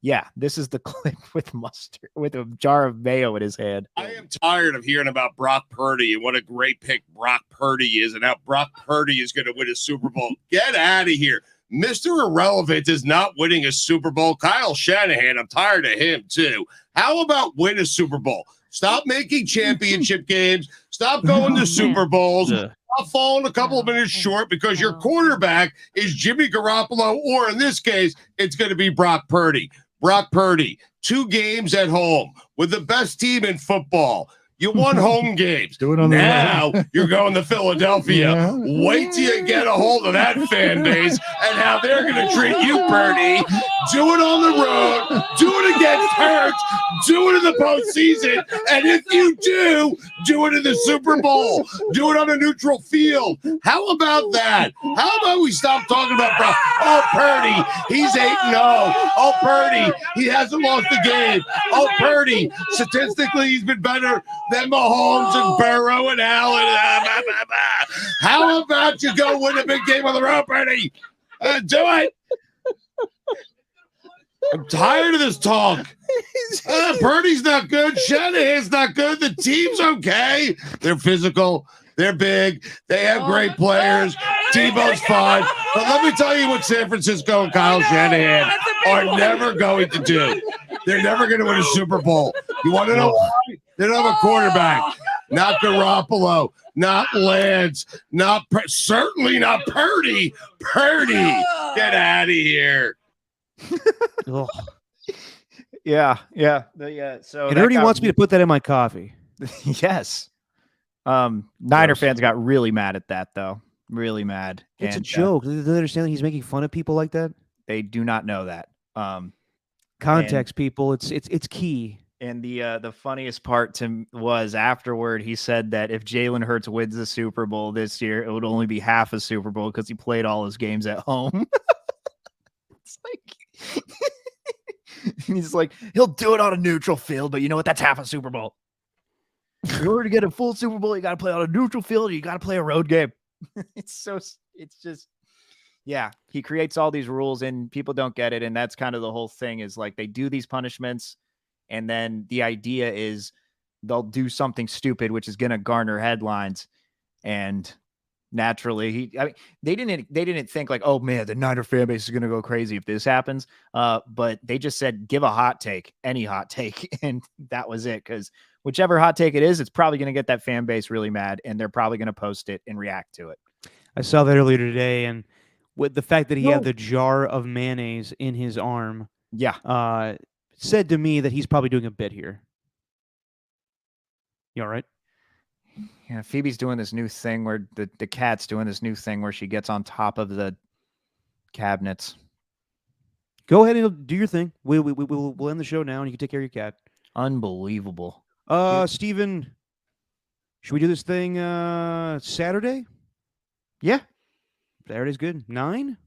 yeah, this is the clip with mustard, with a jar of mayo in his hand. I am tired of hearing about Brock Purdy and what a great pick Brock Purdy is and how Brock Purdy is going to win a Super Bowl. Get out of here. Mr. Irrelevant is not winning a Super Bowl. Kyle Shanahan, I'm tired of him too. How about win a Super Bowl? Stop making championship games. Stop going to Super Bowls. Stop falling a couple of minutes short because your quarterback is Jimmy Garoppolo, or in this case, it's going to be Brock Purdy. Brock Purdy, 2 games at home with the best team in football. You won home games. Do it on now you're going to Philadelphia. Yeah. Wait till you get a hold of that fan base and how they're going to treat you, Purdy. Do it on the road. Do it against Hurts. Do it in the postseason. And if you do it in the Super Bowl. Do it on a neutral field. How about that? How about we stop talking about Brock? Oh, Purdy, he's 8-0. Oh, Purdy, he hasn't lost the game. Oh, Purdy, statistically, he's been better than Mahomes and Burrow and Allen. How about you go win a big game on the road, Purdy? Do it. I'm tired of this talk. Purdy's not good. Shanahan's not good. The team's okay. They're physical. They're big. They have great players. Tebow's fine. But let me tell you what San Francisco and Kyle Shanahan are never going to do. They're never going to win a Super Bowl. You want to know why? They don't have a quarterback. Not Garoppolo. Not Lance. Certainly not Purdy. Purdy, get out of here. Yeah. So It already wants me to put that in my coffee. Yes. Niner fans got really mad at that, though. Really mad. It's a joke. Do they understand that he's making fun of people like that? They do not know that. Context, people. It's key. And the funniest part was afterward, he said that if Jalen Hurts wins the Super Bowl this year, it would only be half a Super Bowl because he played all his games at home. It's like he's like, he'll do it on a neutral field, but you know what? That's half a Super Bowl. In order to get a full Super Bowl, you got to play on a neutral field. You got to play a road game. It's just, yeah, he creates all these rules and people don't get it. And that's kind of the whole thing is like they do these punishments. And then the idea is they'll do something stupid, which is going to garner headlines. And naturally, they didn't think like, oh man, the Niner fan base is going to go crazy if this happens. But they just said, give a hot take, any hot take. And that was it. Because whichever hot take it is, it's probably going to get that fan base really mad. And they're probably going to post it and react to it. I saw that earlier today. And with the fact that he had the jar of mayonnaise in his arm. Yeah. Said to me that he's probably doing a bit here. You all right? Yeah, Phoebe's doing this new thing where the cat's doing this new thing where she gets on top of the cabinets. Go ahead and do your thing. We'll end the show now, and you can take care of your cat. Unbelievable. Steven, should we do this thing Saturday? Yeah. Saturday's good. 9?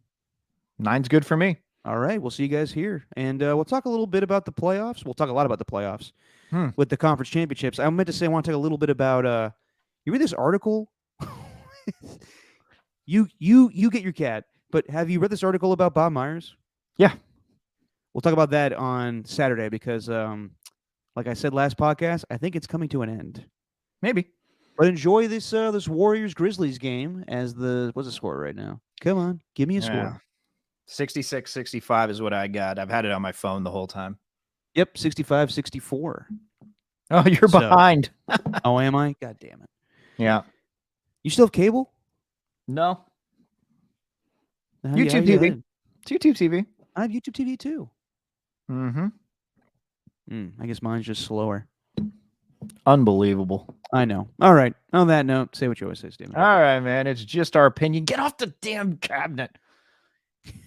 9's good for me. All right, we'll see you guys here. And we'll talk a little bit about the playoffs. We'll talk a lot about the playoffs with the conference championships. I meant to say I want to talk a little bit about you read this article? you get your cat, but have you read this article about Bob Myers? Yeah. We'll talk about that on Saturday because like I said last podcast, I think it's coming to an end. Maybe. But enjoy this this Warriors-Grizzlies game as what's the score right now? Come on, give me a score. 66-65 is what I got. I've had it on my phone the whole time. Yep, 65-64. Oh, you're behind. Oh, am I? God damn it. Yeah. You still have cable? No. YouTube TV. It's YouTube TV. I have YouTube TV too. I guess mine's just slower. Unbelievable. I know. All right. On that note, say what you always say, Steven. All right, man. It's just our opinion. Get off the damn cabinet.